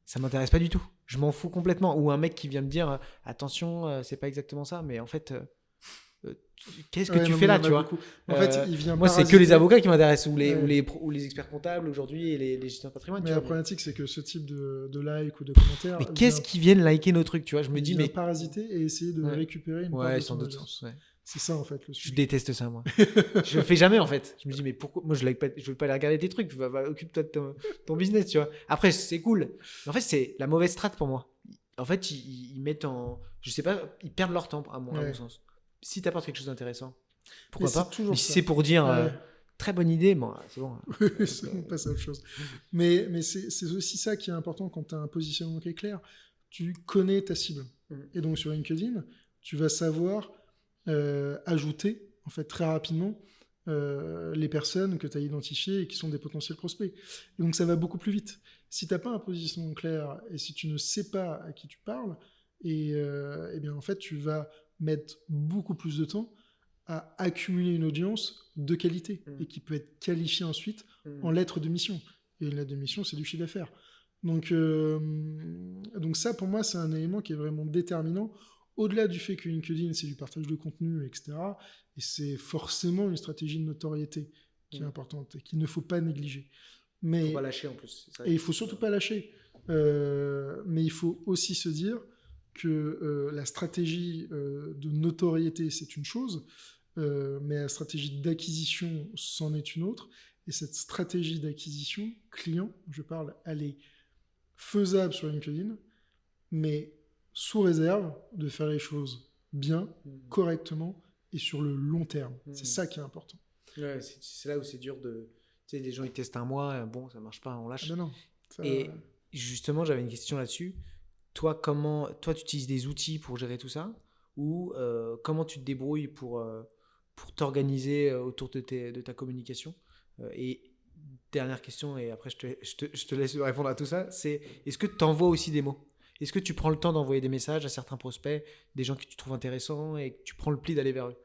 ça m'intéresse pas du tout. Je m'en fous complètement. Ou un mec qui vient me dire attention, c'est pas exactement ça, mais en fait, qu'est-ce que Ouais, tu non, fais mais il y là, en tu a vois? beaucoup. En fait, il vient Moi, c'est que les parasiter. avocats qui m'intéressent, Ouais. ou les experts comptables aujourd'hui, et les gestionnaires de patrimoine, Mais tu la vois. problématique, c'est que ce type de like ou de commentaire Mais qu'est-ce qu'ils viennent liker nos trucs, tu vois? Je me il dis, vient mais. parasiter et essayer de Ouais, récupérer une part ouais, de sans ton doute. audience. Ouais. C'est ça, en fait, le Je sujet. déteste ça, moi. Je le fais jamais, en fait. Je me dis, mais pourquoi? Moi, je veux pas aller regarder tes trucs. Occupe-toi de ton business, tu vois. Après, c'est cool. Mais en fait, c'est la mauvaise strat pour moi. En fait, ils mettent en. Je sais pas, ils perdent leur temps, à mon Ouais. sens. Si t'apportes quelque chose d'intéressant, Mais pourquoi c'est pas? toujours Mais si ça. c'est pour dire Ouais. très bonne idée, bon, c'est bon. On passe à autre chose. Mais c'est aussi ça qui est important quand tu as un positionnement qui est clair. Tu connais ta cible. Et donc sur LinkedIn, tu vas savoir ajouter en fait très rapidement les personnes que tu as identifiées et qui sont des potentiels prospects. Et donc ça va beaucoup plus vite. Si tu n'as pas un positionnement clair et si tu ne sais pas à qui tu parles, et bien en fait tu vas mettre beaucoup plus de temps à accumuler une audience de qualité et qui peut être qualifiée ensuite en lettre de mission. Et une lettre de mission, c'est du chiffre d'affaires. Donc ça, pour moi, c'est un élément qui est vraiment déterminant, au-delà du fait que LinkedIn, c'est du partage de contenu, etc. Et c'est forcément une stratégie de notoriété qui est importante et qu'il ne faut pas négliger. Mais, faut pas lâcher en plus. et il faut surtout pas lâcher. Mais il faut aussi se dire que la stratégie de notoriété, c'est une chose, mais la stratégie d'acquisition, c'en est une autre. Et cette stratégie d'acquisition client, je parle, elle est faisable sur LinkedIn, mais sous réserve de faire les choses bien, correctement et sur le long terme. C'est ça qui est important. Ouais, c'est là où c'est dur de. Tu sais, les gens ils testent un mois, bon, ça marche pas, on lâche. Ah ben non. Ça... Et justement, j'avais une question là-dessus. Toi, tu utilises des outils pour gérer tout ça? Ou comment tu te débrouilles pour t'organiser autour de ta communication? Et dernière question, et après je te laisse répondre à tout ça, c'est est-ce que tu envoies aussi des mots? Est-ce que tu prends le temps d'envoyer des messages à certains prospects, des gens que tu trouves intéressants et que tu prends le pli d'aller vers eux?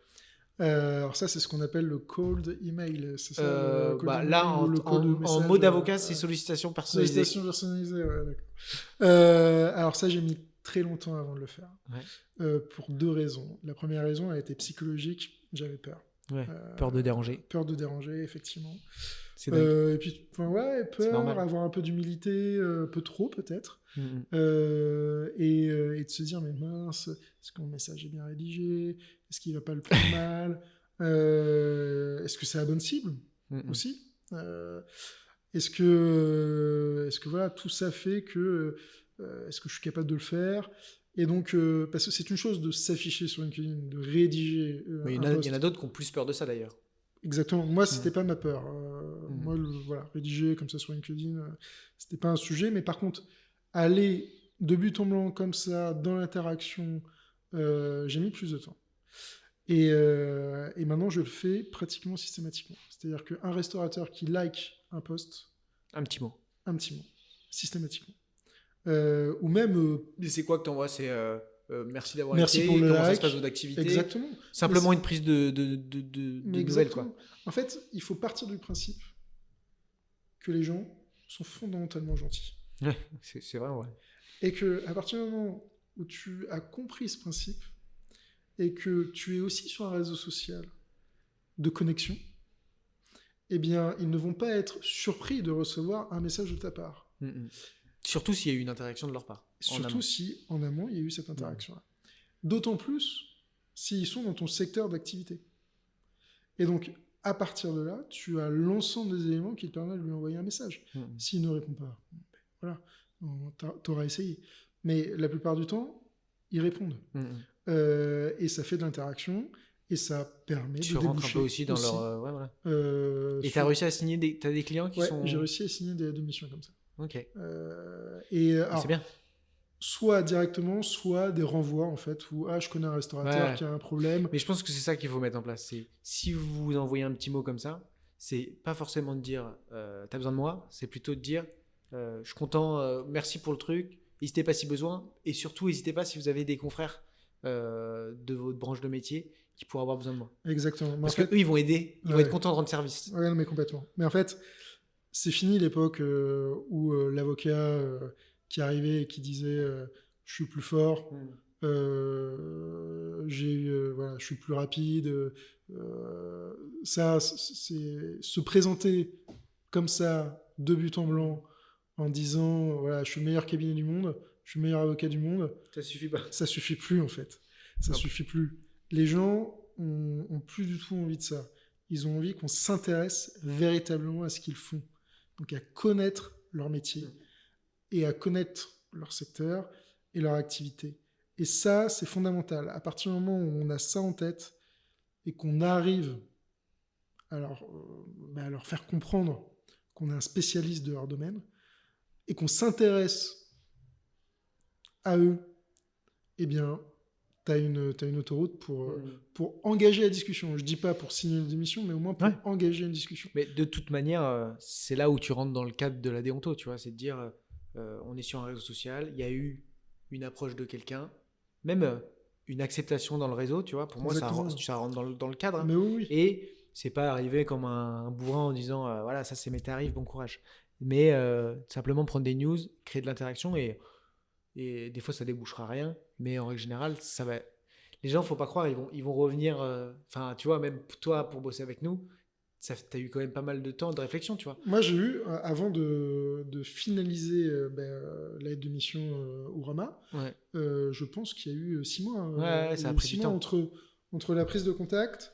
alors ça, c'est ce qu'on appelle le cold email. C'est ça, le cold email là, ou le cold en message, mot d'avocat, c'est sollicitation personnalisée. sollicitation personnalisée, ouais, d'accord. Alors ça, j'ai mis très longtemps avant de le faire. Ouais. Pour deux raisons. La première raison, elle était psychologique. J'avais peur. Ouais, peur de déranger. Peur de déranger, effectivement. C'est dingue. Et puis, ouais, peur, avoir un peu d'humilité, un peu trop peut-être. Et de se dire, mais mince, est-ce que mon message est bien rédigé? Est-ce qu'il va pas le prendre mal? Est-ce que c'est la bonne cible aussi? Est-ce que voilà, tout ça fait que est-ce que je suis capable de le faire? Et donc, parce que c'est une chose de s'afficher sur LinkedIn, de rédiger. Mais il y en a d'autres qui ont plus peur de ça d'ailleurs. Exactement. Moi, c'était pas ma peur. Moi, voilà, rédiger comme ça sur LinkedIn, c'était pas un sujet. Mais par contre, aller de but en blanc comme ça dans l'interaction, j'ai mis plus de temps. Et maintenant, je le fais pratiquement systématiquement. C'est-à-dire qu'un restaurateur qui like un post, un petit mot, systématiquement. Ou même. C'est quoi que t'envoies? C'est merci d'avoir merci été. Pour le comment like. Ça se passe votre activité? Exactement. Simplement une prise de nouvelles, quoi. En fait, il faut partir du principe que les gens sont fondamentalement gentils. Ouais, c'est vrai, ouais. Et que à partir du moment où tu as compris ce principe et que tu es aussi sur un réseau social de connexion, eh bien, ils ne vont pas être surpris de recevoir un message de ta part. Surtout s'il y a eu une interaction de leur part. Surtout si, en amont, il y a eu cette interaction-là. D'autant plus s'ils sont dans ton secteur d'activité. Et donc, à partir de là, tu as l'ensemble des éléments qui te permettent de lui envoyer un message. S'il ne répond pas, voilà, tu auras essayé. Mais la plupart du temps, ils répondent. Et ça fait de l'interaction. Et ça permet de déboucher. Tu rentres un peu aussi dans leur... ouais, voilà. Et tu as réussi à signer t'as des clients qui sont... j'ai réussi à signer des missions comme ça. Ok. Alors, c'est bien. soit directement, soit des renvois, en fait, où je connais un restaurateur Ouais. qui a un problème. Mais je pense que c'est ça qu'il faut mettre en place. C'est si vous vous envoyez un petit mot comme ça, c'est pas forcément de dire t'as besoin de moi, c'est plutôt de dire je suis content, merci pour le truc, n'hésitez pas si besoin, et surtout n'hésitez pas si vous avez des confrères de votre branche de métier qui pourraient avoir besoin de moi. Exactement. Mais Parce en fait, qu'eux, ils vont aider, ils vont ouais. être contents de rendre service. Ouais, non, mais complètement. Mais en fait, c'est fini l'époque où l'avocat qui arrivait et qui disait je suis plus fort, voilà, je suis plus rapide. Ça, c'est se présenter comme ça, de but en blanc, en disant voilà, je suis le meilleur cabinet du monde, je suis le meilleur avocat du monde. Ça suffit pas. Ça suffit plus en fait. Ça Non. suffit plus. Les gens ont plus du tout envie de ça. Ils ont envie qu'on s'intéresse véritablement à ce qu'ils font. Donc à connaître leur métier et à connaître leur secteur et leur activité. Et ça, c'est fondamental. À partir du moment où on a ça en tête et qu'on arrive à leur faire comprendre qu'on est un spécialiste de leur domaine et qu'on s'intéresse à eux, eh bien, tu as une autoroute pour engager la discussion. Je dis pas pour signer une démission, mais au moins pour engager une discussion. Mais de toute manière, c'est là où tu rentres dans le cadre de la déonto, tu vois, c'est de dire on est sur un réseau social, il y a eu une approche de quelqu'un, même une acceptation dans le réseau, tu vois, pour moi ça rentre dans le cadre. Hein. Mais oui. Et c'est pas arriver comme un bourrin en disant voilà, ça c'est mes tarifs, bon courage. Mais simplement prendre des news, créer de l'interaction et des fois ça débouchera rien, mais en règle générale, ça va. Les gens, faut pas croire, ils vont revenir. Enfin, tu vois, même toi pour bosser avec nous, t'as eu quand même pas mal de temps de réflexion, tu vois. Moi, j'ai eu, avant de finaliser l'aide de mission Ourama, je pense qu'il y a eu 6 mois. Ouais, ça a pris 6 du mois temps. entre la prise de contact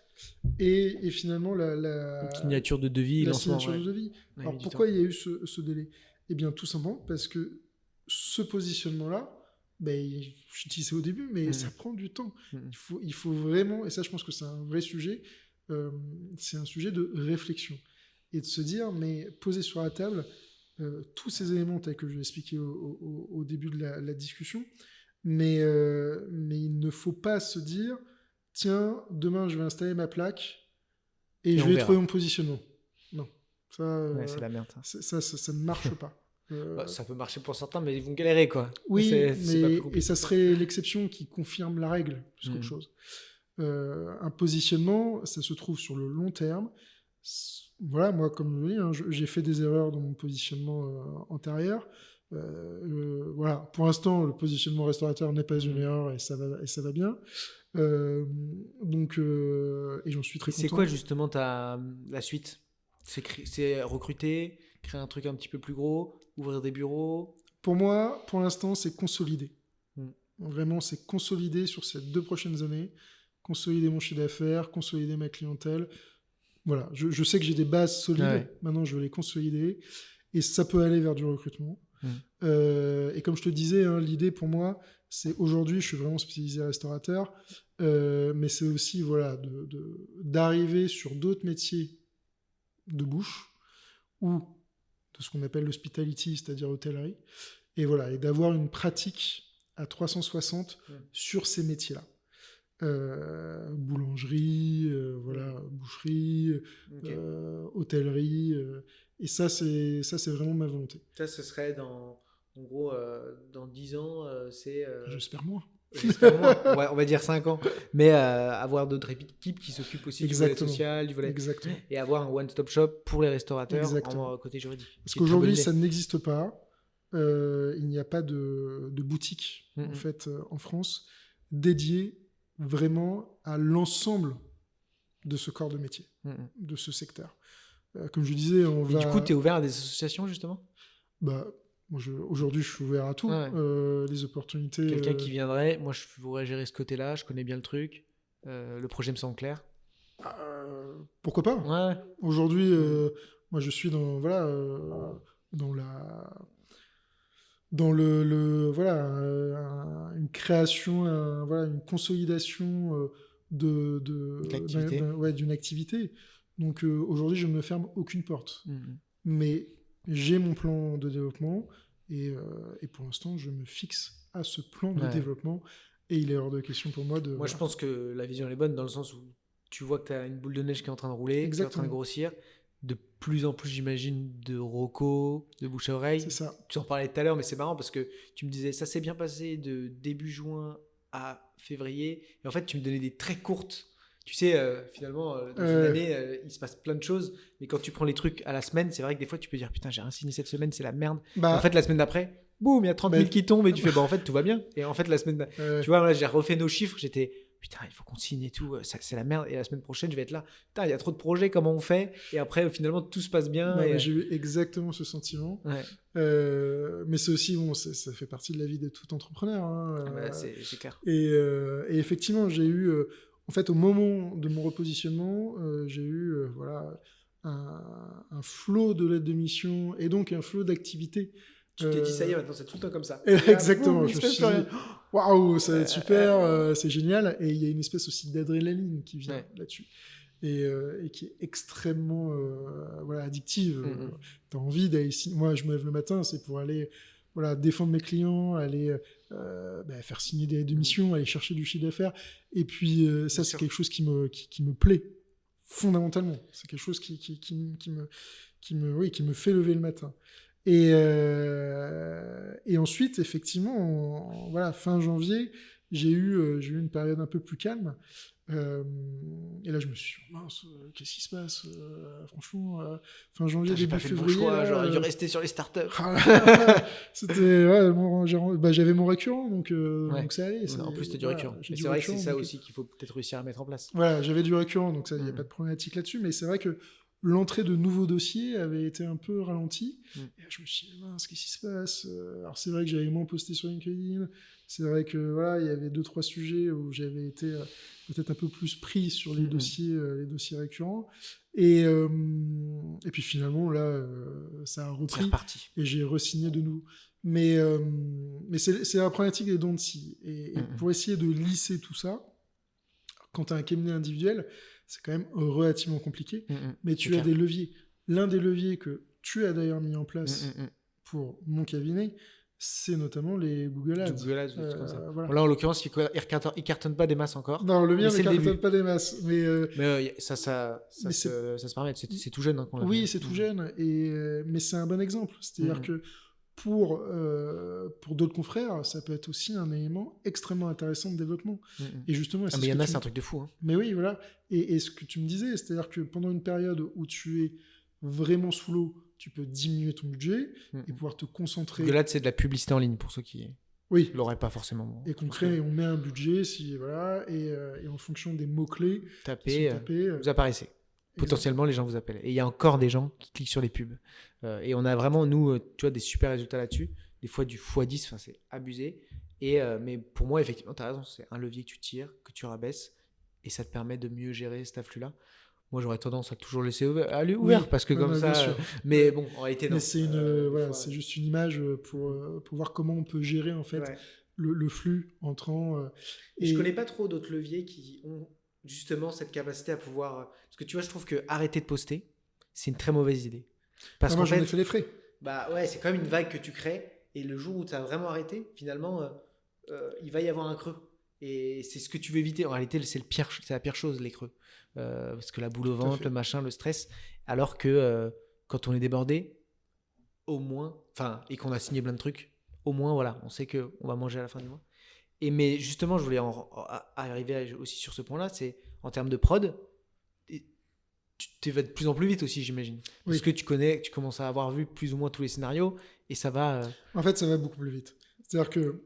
et finalement la signature de devis, la lancement. signature de devis. Alors pourquoi il y a eu ce délai? Eh bien, tout simplement parce que ce positionnement-là, je disais au début, mais ça prend du temps. Il faut vraiment, et ça je pense que c'est un vrai sujet, c'est un sujet de réflexion. Et de se dire, mais poser sur la table tous ces éléments tels que je l'ai expliqué au début de la discussion, mais il ne faut pas se dire, tiens, demain je vais installer ma plaque et je vais trouver mon positionnement. Non. Ça, c'est la merde. Ça ne marche pas. Ça peut marcher pour certains, mais ils vont galérer, quoi. Oui, et ça serait l'exception qui confirme la règle, plus qu'autre chose. Un positionnement, ça se trouve sur le long terme. Voilà, moi, comme je dis, hein, j'ai fait des erreurs dans mon positionnement antérieur. Voilà, pour l'instant, le positionnement restaurateur n'est pas une erreur et ça va bien. Donc, et j'en suis très content. C'est quoi justement la suite? C'est recruter, créer un truc un petit peu plus gros, ouvrir des bureaux? Pour moi, pour l'instant, c'est consolider. Vraiment, c'est consolider sur ces 2 prochaines années, consolider mon chiffre d'affaires, consolider ma clientèle. Voilà, je sais que j'ai des bases solides, maintenant je veux les consolider, et ça peut aller vers du recrutement. Et comme je te disais, hein, l'idée pour moi, c'est aujourd'hui, je suis vraiment spécialisé restaurateur, mais c'est aussi voilà, d'arriver sur d'autres métiers de bouche, ou de ce qu'on appelle l'hospitality, c'est-à-dire hôtellerie, et voilà, et d'avoir une pratique à 360 sur ces métiers-là. Boulangerie, voilà, boucherie, hôtellerie, et ça c'est vraiment ma volonté. Ça, ce serait en gros, dans 10 ans, c'est... J'espère moins. J'espère moins. On va dire 5 ans. Mais avoir d'autres équipes qui s'occupent aussi du volet social, du volet... Exactement. Et avoir un one-stop shop pour les restaurateurs en côté juridique. Parce qu'aujourd'hui, ça n'existe pas. Il n'y a pas de boutique, en fait, en France, dédiée vraiment à l'ensemble de ce corps de métier, de ce secteur. Comme je disais, du coup, tu es ouvert à des associations, justement? Aujourd'hui, je suis ouvert à tout. Les opportunités... Quelqu'un qui viendrait, moi, je pourrais gérer ce côté-là, je connais bien le truc, le projet me semble clair. Pourquoi pas? Aujourd'hui, moi, je suis dans une création, une consolidation d'une activité. Donc aujourd'hui, je ne me ferme aucune porte. Mais j'ai mon plan de développement et pour l'instant, je me fixe à ce plan de Ouais. développement. Et il est hors de question pour moi de... Moi, je pense que la vision elle est bonne dans le sens où tu vois que tu as une boule de neige qui est en train de rouler, qui est en train de Exactement. grossir. De plus en plus, j'imagine, de roco, de bouche à oreille. C'est ça. Tu en parlais tout à l'heure, mais c'est marrant parce que tu me disais ça s'est bien passé de début juin à février. Et en fait, tu me donnais des très courtes. Tu sais, finalement, dans une année, il se passe plein de choses. Mais quand tu prends les trucs à la semaine, c'est vrai que des fois, tu peux dire putain, j'ai rien signé cette semaine, c'est la merde. Et en fait, la semaine d'après, boum, il y a 30 000 qui tombent et tu fais bah en fait, tout va bien. Et en fait, la semaine, tu vois, là, j'ai refait nos chiffres, j'étais putain, il faut qu'on signe et tout, c'est la merde. Et la semaine prochaine, je vais être là. Putain, il y a trop de projets, comment on fait? Et après, finalement, tout se passe bien. Non, j'ai eu exactement ce sentiment. Ouais. Mais c'est aussi, bon, ça fait partie de la vie de tout entrepreneur. Hein, Bah, c'est clair. Et effectivement, j'ai eu, en fait, au moment de mon repositionnement, j'ai eu voilà, un flot de lettres de mission et donc un flot d'activités. Tu t'es dit, ça y est, maintenant c'est tout le temps comme ça. Exactement, boum, je me suis dit, waouh, ça va être super, c'est génial. Et il y a une espèce aussi d'adrénaline qui vient là-dessus. Et qui est extrêmement voilà, addictive. Tu as envie d'aller... Moi, je me lève le matin, c'est pour aller voilà, défendre mes clients, aller faire signer des missions, aller chercher du chiffre d'affaires. Et puis, ça, c'est quelque chose qui me plaît fondamentalement. C'est quelque chose qui me fait lever le matin. Et ensuite, effectivement, voilà, fin janvier, j'ai eu une période un peu plus calme. Et là, je me suis dit, mince, qu'est-ce qui se passe franchement, fin janvier, début début février. février. Choix, j'aurais dû rester sur les startups. C'était, j'avais mon récurrent, donc ça allait. En plus, tu as du récurrent. C'est vrai que c'est ça aussi qu'il faut peut-être réussir à mettre en place. Voilà, j'avais du récurrent, donc il n'y a pas de problématique là-dessus, mais c'est vrai que l'entrée de nouveaux dossiers avait été un peu ralentie. Et je me suis dit, mince, qu'est-ce qui se passe? Alors, c'est vrai que j'avais moins posté sur LinkedIn. C'est vrai que voilà, il y avait 2-3 sujets où j'avais été peut-être un peu plus pris sur les dossiers récurrents. Et puis finalement, là, ça a repris. Et j'ai re-signé de nouveau. Mais c'est la problématique des dents de scie. Et pour essayer de lisser tout ça, quand tu as un cabinet individuel, c'est quand même relativement compliqué, mais tu as des leviers. L'un des leviers que tu as d'ailleurs mis en place pour mon cabinet, c'est notamment les Google Ads. Comme ça. Voilà. Bon, là, en l'occurrence, il ne cartonne pas des masses encore. Non, le mien ne cartonne pas des masses. Mais ça se permet. C'est tout jeune. Hein, oui, c'est tout jeune. Mais c'est un bon exemple. C'est-à-dire que pour d'autres confrères, ça peut être aussi un élément extrêmement intéressant de développement. Et justement, mais il y en a, c'est un truc de fou. Hein. Mais oui, voilà. Et ce que tu me disais, c'est-à-dire que pendant une période où tu es vraiment sous l'eau, tu peux diminuer ton budget et pouvoir te concentrer. Google Ads, c'est de la publicité en ligne pour ceux qui ne l'auraient pas forcément. Et concret, on met un budget, et en fonction des mots-clés, tapez, vous apparaissez. Potentiellement, les gens vous appellent. Et il y a encore des gens qui cliquent sur les pubs. Et on a vraiment, nous, tu vois, des super résultats là-dessus. Des fois, du x10, c'est abusé. Mais pour moi, effectivement, tu as raison. C'est un levier que tu tires, que tu rabaisses. Et ça te permet de mieux gérer cet afflux-là. Moi, j'aurais tendance à toujours laisser ouvert parce que comme ça. Mais bon, en réalité, non. Mais c'est c'est juste une image pour voir comment on peut gérer en fait le flux entrant. Je connais pas trop d'autres leviers qui ont justement cette capacité à pouvoir. Parce que tu vois, je trouve que arrêter de poster, c'est une très mauvaise idée. Parce moi, j'en ai fait les frais. Bah ouais, c'est quand même une vague que tu crées. Et le jour où tu as vraiment arrêté, finalement, il va y avoir un creux. Et c'est ce que tu veux éviter. En réalité, c'est la pire chose, les creux. Parce que la boule au ventre, le machin, le stress. Alors que quand on est débordé, au moins, et qu'on a signé plein de trucs, au moins, voilà, on sait qu'on va manger à la fin du mois. Mais justement, je voulais arriver aussi sur ce point-là, c'est en termes de prod, tu vas de plus en plus vite aussi, j'imagine. Parce que tu commences à avoir vu plus ou moins tous les scénarios et ça va... En fait, ça va beaucoup plus vite. C'est-à-dire que,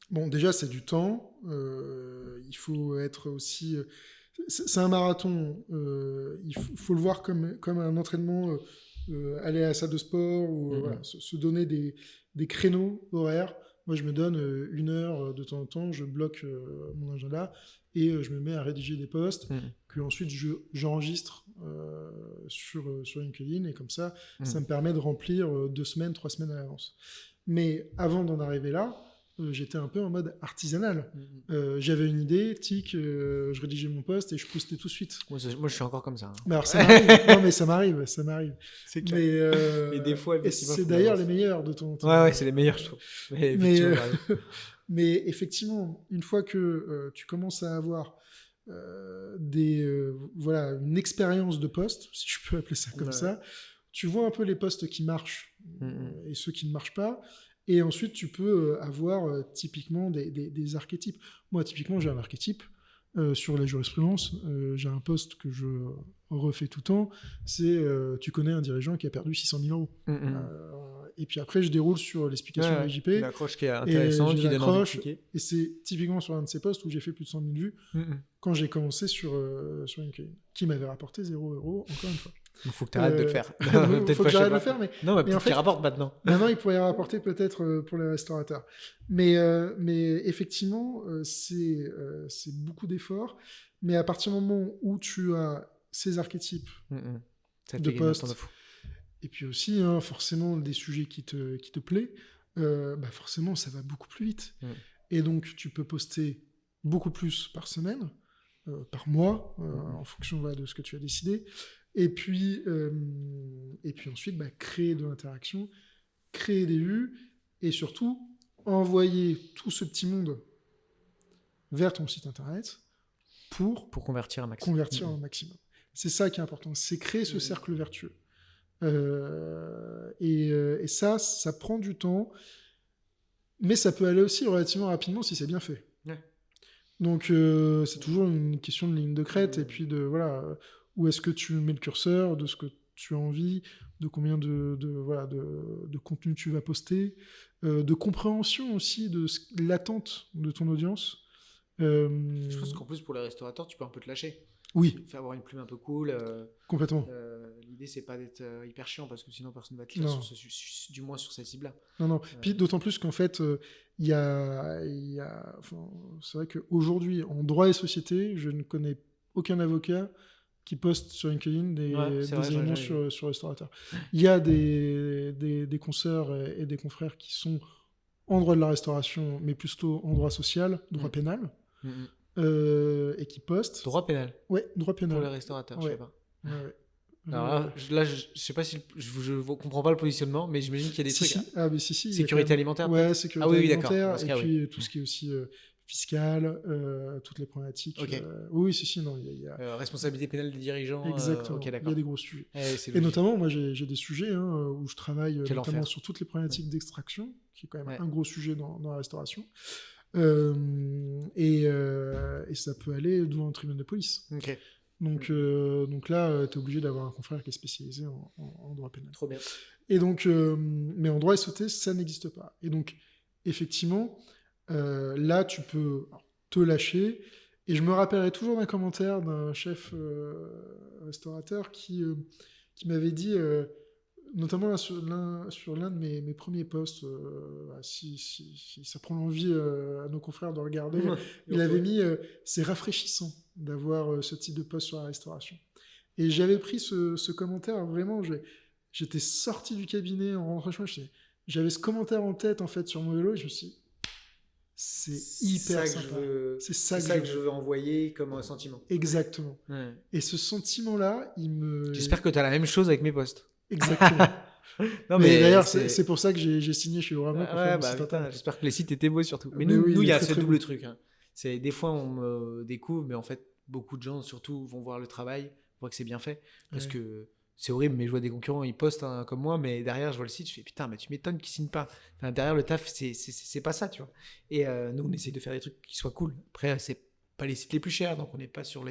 bon, déjà, c'est du temps. Il faut être aussi... c'est un marathon. Il faut le voir comme un entraînement, aller à la salle de sport ou se donner des créneaux horaires. Moi, je me donne 1 heure de temps en temps, je bloque mon agenda et je me mets à rédiger des posts que ensuite j'enregistre sur LinkedIn et comme ça, ça me permet de remplir 2 semaines, 3 semaines à l'avance. Mais avant d'en arriver là, j'étais un peu en mode artisanal. J'avais une idée, tic, je rédigeais mon post et je postais tout de suite. Moi, je suis encore comme ça. Mais alors, ça m'arrive. Non, mais ça m'arrive. C'est clair. Mais, Et des fois, et c'est d'ailleurs les meilleurs de ton temps. Ouais, c'est les meilleurs, je trouve. Mais effectivement, une fois que tu commences à avoir une expérience de poste, si je peux appeler ça comme ça, tu vois un peu les postes qui marchent et ceux qui ne marchent pas. Et ensuite, tu peux avoir typiquement des archétypes. Moi, typiquement, j'ai un archétype sur la jurisprudence. J'ai un poste que je refais tout le temps. C'est tu connais un dirigeant qui a perdu 600 000 €. Et puis après, je déroule sur l'explication de l'IJP. Une accroche qui est intéressante, qui donne envie d'expliquer. Et c'est typiquement sur un de ces posts où j'ai fait plus de 100 000 vues quand j'ai commencé sur LinkedIn, qui m'avait rapporté 0 €, encore une fois. Il faut que tu arrêtes de le faire. Il faut que j'arrête de le faire, mais... Non, mais en fait, tu rapportes maintenant. Maintenant, il pourrait y rapporter peut-être pour les restaurateurs. Mais effectivement, c'est beaucoup d'efforts. Mais à partir du moment où tu as ces archétypes de postes, et puis aussi forcément des sujets qui te plaisent, forcément, ça va beaucoup plus vite. Et donc, tu peux poster beaucoup plus par semaine, par mois, en fonction de ce que tu as décidé. Et puis ensuite, créer de l'interaction, créer des vues, et surtout, envoyer tout ce petit monde vers ton site internet pour convertir un maximum. C'est ça qui est important, c'est créer ce cercle vertueux. Et ça prend du temps, mais ça peut aller aussi relativement rapidement si c'est bien fait. Donc, c'est toujours une question de ligne de crête, et puis où est-ce que tu mets le curseur, de ce que tu as envie, de combien de contenu tu vas poster, de compréhension aussi de l'attente de ton audience. Je pense qu'en plus, pour les restaurateurs, tu peux un peu te lâcher. Oui. Faire avoir une plume un peu cool. Complètement. L'idée, c'est pas d'être hyper chiant, parce que sinon, personne ne va te lire, du moins sur cette cible-là. Non. Puis d'autant plus qu'en fait, c'est vrai qu'aujourd'hui, en droit et société, je ne connais aucun avocat qui poste sur LinkedIn des éléments sur restaurateur. Il y a des consoeurs et des confrères qui sont en droit de la restauration, mais plutôt en droit social, droit pénal, et qui postent. Droit pénal. Ouais, droit pénal. Pour les restaurateurs, je sais pas. Ouais. Alors là, je sais pas si je comprends pas le positionnement, mais j'imagine qu'il y a des trucs. Si. Sécurité alimentaire. Ouais, sécurité alimentaire. D'accord. Et puis tout ce qui est aussi fiscal, toutes les problématiques. Okay. Oui, non, il y a responsabilité pénale des dirigeants. Exactement. Okay, il y a des gros sujets. Et notamment, moi, j'ai des sujets où je travaille notamment sur toutes les problématiques d'extraction, qui est quand même un gros sujet dans la restauration. Et ça peut aller devant un tribunal de police. Okay. Donc là, tu es obligé d'avoir un confrère qui est spécialisé en droit pénal. Trop bien. Et donc, mais en droit SOT, ça n'existe pas. Et donc, effectivement, là, tu peux te lâcher. Et je me rappellerai toujours d'un commentaire d'un chef restaurateur qui m'avait dit, notamment sur l'un de mes premiers posts, si ça prend l'envie à nos confrères de regarder, il avait mis c'est rafraîchissant d'avoir ce type de post sur la restauration. Et j'avais pris ce commentaire, vraiment, j'étais sorti du cabinet en rentrant, j'avais ce commentaire en tête en fait sur mon vélo, et je me suis dit, c'est hyper sympa. C'est ça que je veux envoyer comme un sentiment. Exactement. Ouais. Et ce sentiment-là, J'espère que tu as la même chose avec mes posts. Exactement. Non, mais d'ailleurs, c'est pour ça que j'ai signé chez Orama. J'espère que les sites étaient beaux surtout. Mais nous, il y a ce double truc. C'est des fois, on me découvre, mais en fait, beaucoup de gens, surtout, vont voir le travail, voient que c'est bien fait. Parce que c'est horrible, mais je vois des concurrents, ils postent comme moi, mais derrière, je vois le site, je fais putain, mais tu m'étonnes qu'ils signent pas. Enfin, derrière, le taf, c'est pas ça, tu vois. Et nous, on essaye de faire des trucs qui soient cool. Après, c'est pas les sites les plus chers, donc on n'est pas sur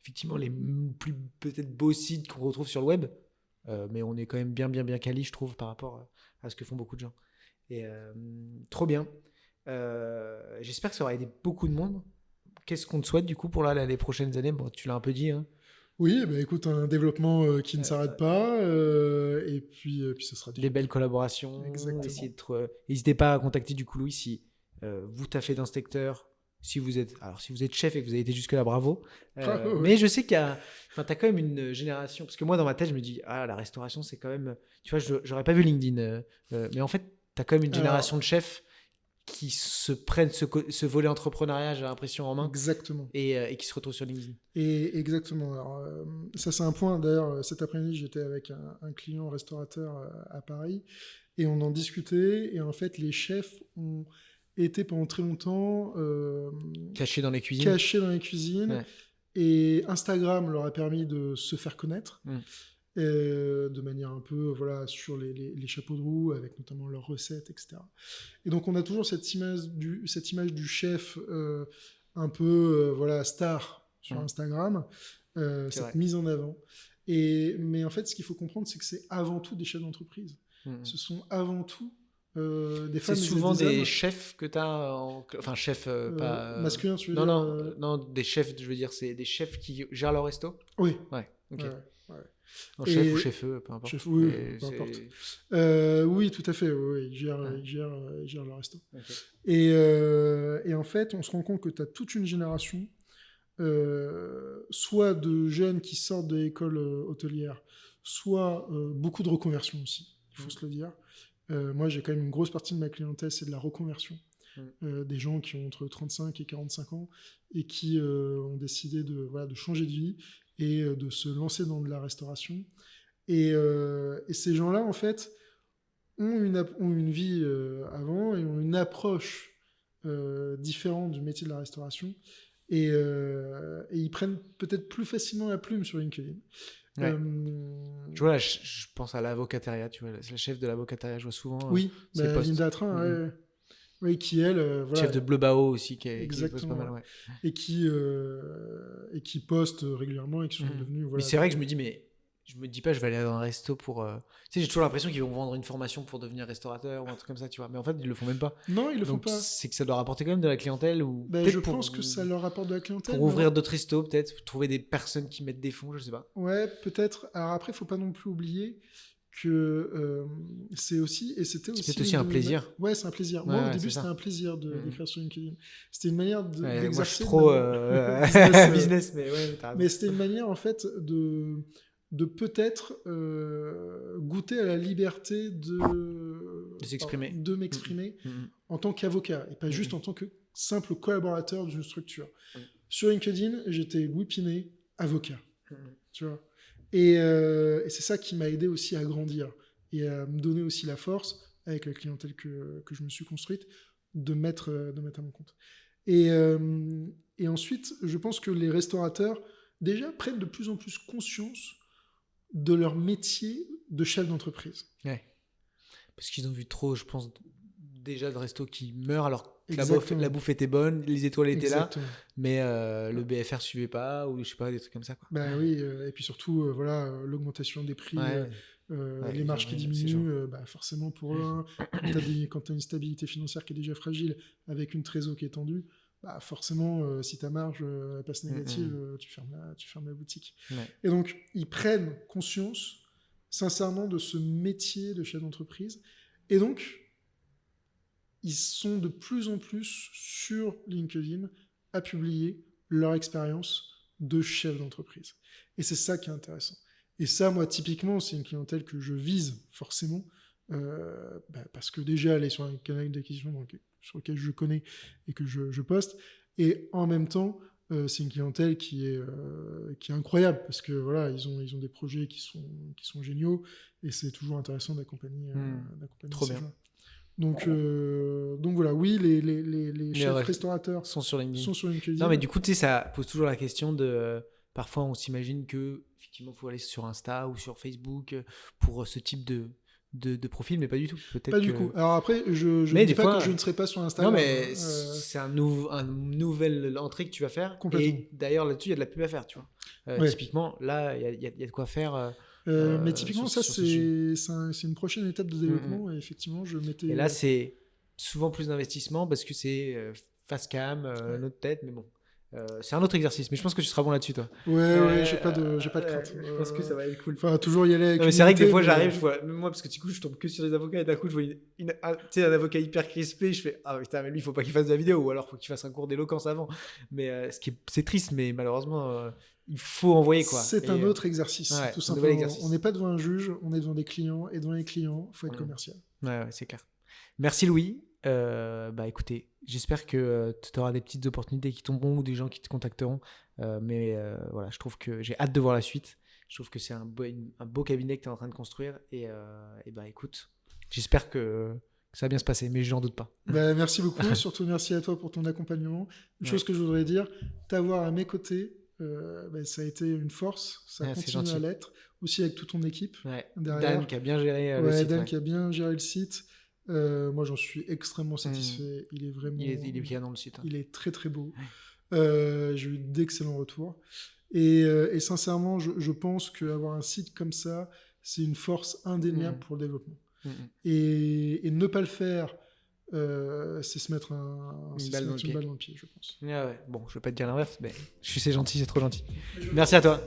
effectivement, les plus peut-être beaux sites qu'on retrouve sur le web. Mais on est quand même bien quali, je trouve, par rapport à ce que font beaucoup de gens. Et trop bien. J'espère que ça aura aidé beaucoup de monde. Qu'est-ce qu'on te souhaite du coup pour les prochaines années? Bon, tu l'as un peu dit. Hein. Oui, écoute, un développement qui ne s'arrête pas. Et puis ça sera des belles collaborations. Exactement. N'hésitez pas à contacter du coup Louis si vous taffez dans ce secteur. Si vous êtes chef et que vous avez été jusque-là, bravo. Mais je sais t'as quand même une génération. Parce que moi, dans ma tête, je me dis, la restauration, c'est quand même. Tu vois, j'aurais pas vu LinkedIn. Mais en fait, t'as quand même une génération de chefs qui se prennent ce volet entrepreneuriat, j'ai l'impression, en main. Exactement. Et qui se retrouvent sur LinkedIn. Et exactement. Alors, ça, c'est un point. D'ailleurs, cet après-midi, j'étais avec un client restaurateur à Paris et on en discutait. Et en fait, les chefs ont été pendant très longtemps Cachés dans les cuisines. Ouais. Et Instagram leur a permis de se faire connaître. De manière un peu sur les chapeaux de roue, avec notamment leurs recettes, etc. Et donc on a toujours cette image du chef un peu star sur Instagram, cette mise en avant. Mais en fait, ce qu'il faut comprendre, c'est que c'est avant tout des chefs d'entreprise. Ce sont avant tout des femmes. C'est souvent des chefs que tu as, enfin chefs pas masculins, tu veux dire. Non, des chefs, je veux dire, c'est des chefs qui gèrent leur resto. Oui. Ouais. Ok. Ouais. Non, chef ou chef-eux, peu importe. Oui, peu importe. Oui, tout à fait. Oui, ils gèrent leur resto. Okay. Et en fait, on se rend compte que tu as toute une génération, soit de jeunes qui sortent de l'école hôtelière, soit beaucoup de reconversion aussi, il faut se le dire. Moi, j'ai quand même une grosse partie de ma clientèle, c'est de la reconversion. Des gens qui ont entre 35 et 45 ans et qui ont décidé de changer de vie et de se lancer dans de la restauration. Et ces gens-là, en fait, ont une vie avant et ont une approche différente du métier de la restauration. Et ils prennent peut-être plus facilement la plume sur LinkedIn. Ouais. Tu vois, là, je pense à l'avocatariat, tu vois, la chef de l'avocatariat, je vois souvent ces posts. Linda Train, oui, qui elle... chef de Bleu Bao aussi, qui poste pas mal, et qui poste régulièrement et qui sont devenus... Mais c'est vrai que je me dis pas je vais aller dans un resto pour... Tu sais, j'ai toujours l'impression qu'ils vont vendre une formation pour devenir restaurateur ou un truc comme ça, tu vois. Mais en fait, ils le font même pas. Non, ils le font pas. C'est que ça doit rapporter quand même de la clientèle ou... je pense que ça leur rapporte de la clientèle. Pour ouvrir d'autres restos, peut-être, trouver des personnes qui mettent des fonds, je sais pas. Ouais, peut-être. Alors après, il faut pas non plus oublier que c'est aussi... Et c'était aussi... C'est aussi un plaisir. Ouais, c'est un plaisir. Moi, au début, c'était un plaisir d'écrire sur LinkedIn. C'était une manière d'exercer... Moi, je suis trop business, mais ouais, t'as raison. Mais c'était une manière, en fait, de peut-être goûter à la liberté de s'exprimer, de m'exprimer en tant qu'avocat et pas juste en tant que simple collaborateur d'une structure. Sur LinkedIn, j'étais Louis Pinet, avocat. Tu vois. Et c'est ça qui m'a aidé aussi à grandir et à me donner aussi la force, avec la clientèle que je me suis construite, de mettre à mon compte. Et ensuite, je pense que les restaurateurs déjà prennent de plus en plus conscience de leur métier de chef d'entreprise. Ouais. Parce qu'ils ont vu trop, je pense, déjà de restos qui meurent alors que la bouffe était bonne, les étoiles étaient là, mais le BFR suivait pas, ou je sais pas, des trucs comme ça, quoi. Oui, et puis surtout, l'augmentation des prix, les marges qui diminuent, forcément pour eux, quand tu as une stabilité financière qui est déjà fragile, avec une trésor qui est tendue, forcément, si ta marge passe négative, tu fermes la boutique. Et donc, ils prennent conscience, sincèrement, de ce métier de chef d'entreprise. Et donc, ils sont de plus en plus sur LinkedIn à publier leur expérience de chef d'entreprise. Et c'est ça qui est intéressant. Et ça, moi, typiquement, c'est une clientèle que je vise forcément, parce que déjà, elle est sur un canal d'acquisition sur lequel je connais et que je poste. Et en même temps, c'est une clientèle qui est incroyable, parce que ils ont des projets qui sont géniaux, et c'est toujours intéressant d'accompagner ces gens. Donc voilà, oui, les chefs restaurateurs sont sur LinkedIn. Non, mais du coup, tu sais, ça pose toujours la question de... Parfois, on s'imagine que effectivement, faut aller sur Insta ou sur Facebook pour ce type de profil, mais pas du tout. Pas du coup. Alors après, je ne dis pas que je ne serai pas sur Instagram. Non, mais c'est une nouvelle entrée que tu vas faire. Et d'ailleurs, là-dessus, il y a de la pub à faire, tu vois. Typiquement, là, il y a de quoi faire. Mais typiquement, ça, c'est une prochaine étape de développement. Et effectivement, je mettais... Et là, c'est souvent plus d'investissement parce que c'est face cam, notre tête, mais bon. C'est un autre exercice, mais je pense que tu seras bon là-dessus, toi. Ouais, j'ai pas de crainte. Je pense que ça va être cool. Enfin, toujours y aller avec. Mais c'est vrai que des fois, j'arrive, moi, parce que du coup, je tombe que sur les avocats et d'un coup, je vois un avocat hyper crispé, je fais putain, mais lui, il faut pas qu'il fasse de la vidéo, ou alors il faut qu'il fasse un cours d'éloquence avant. Mais c'est triste, mais malheureusement, il faut envoyer, quoi. C'est un autre exercice, tout simplement. On n'est pas devant un juge, on est devant des clients, et devant les clients, il faut être commercial. Ouais, c'est clair. Merci Louis. Écoutez, j'espère que tu auras des petites opportunités qui tomberont ou des gens qui te contacteront. Voilà, je trouve que j'ai hâte de voir la suite. Je trouve que c'est un beau cabinet que tu es en train de construire. Écoute, j'espère que ça va bien se passer, mais j'en doute pas. Merci beaucoup. Surtout merci à toi pour ton accompagnement. Une chose que je voudrais dire, t'avoir à mes côtés, ça a été une force. Ça continue à l'être. Aussi avec toute ton équipe. Dan qui a bien géré le site. Dan qui a bien géré le site. Moi, j'en suis extrêmement satisfait. Il est vraiment... Il est bien dans le site. Il est très, très beau. J'ai eu d'excellents retours. Et sincèrement, je pense qu'avoir un site comme ça, c'est une force indéniable pour le développement. Et ne pas le faire, c'est se mettre une balle dans le pied, je pense. Bon, je ne vais pas te dire l'inverse, mais c'est gentil, c'est trop gentil. Merci à toi.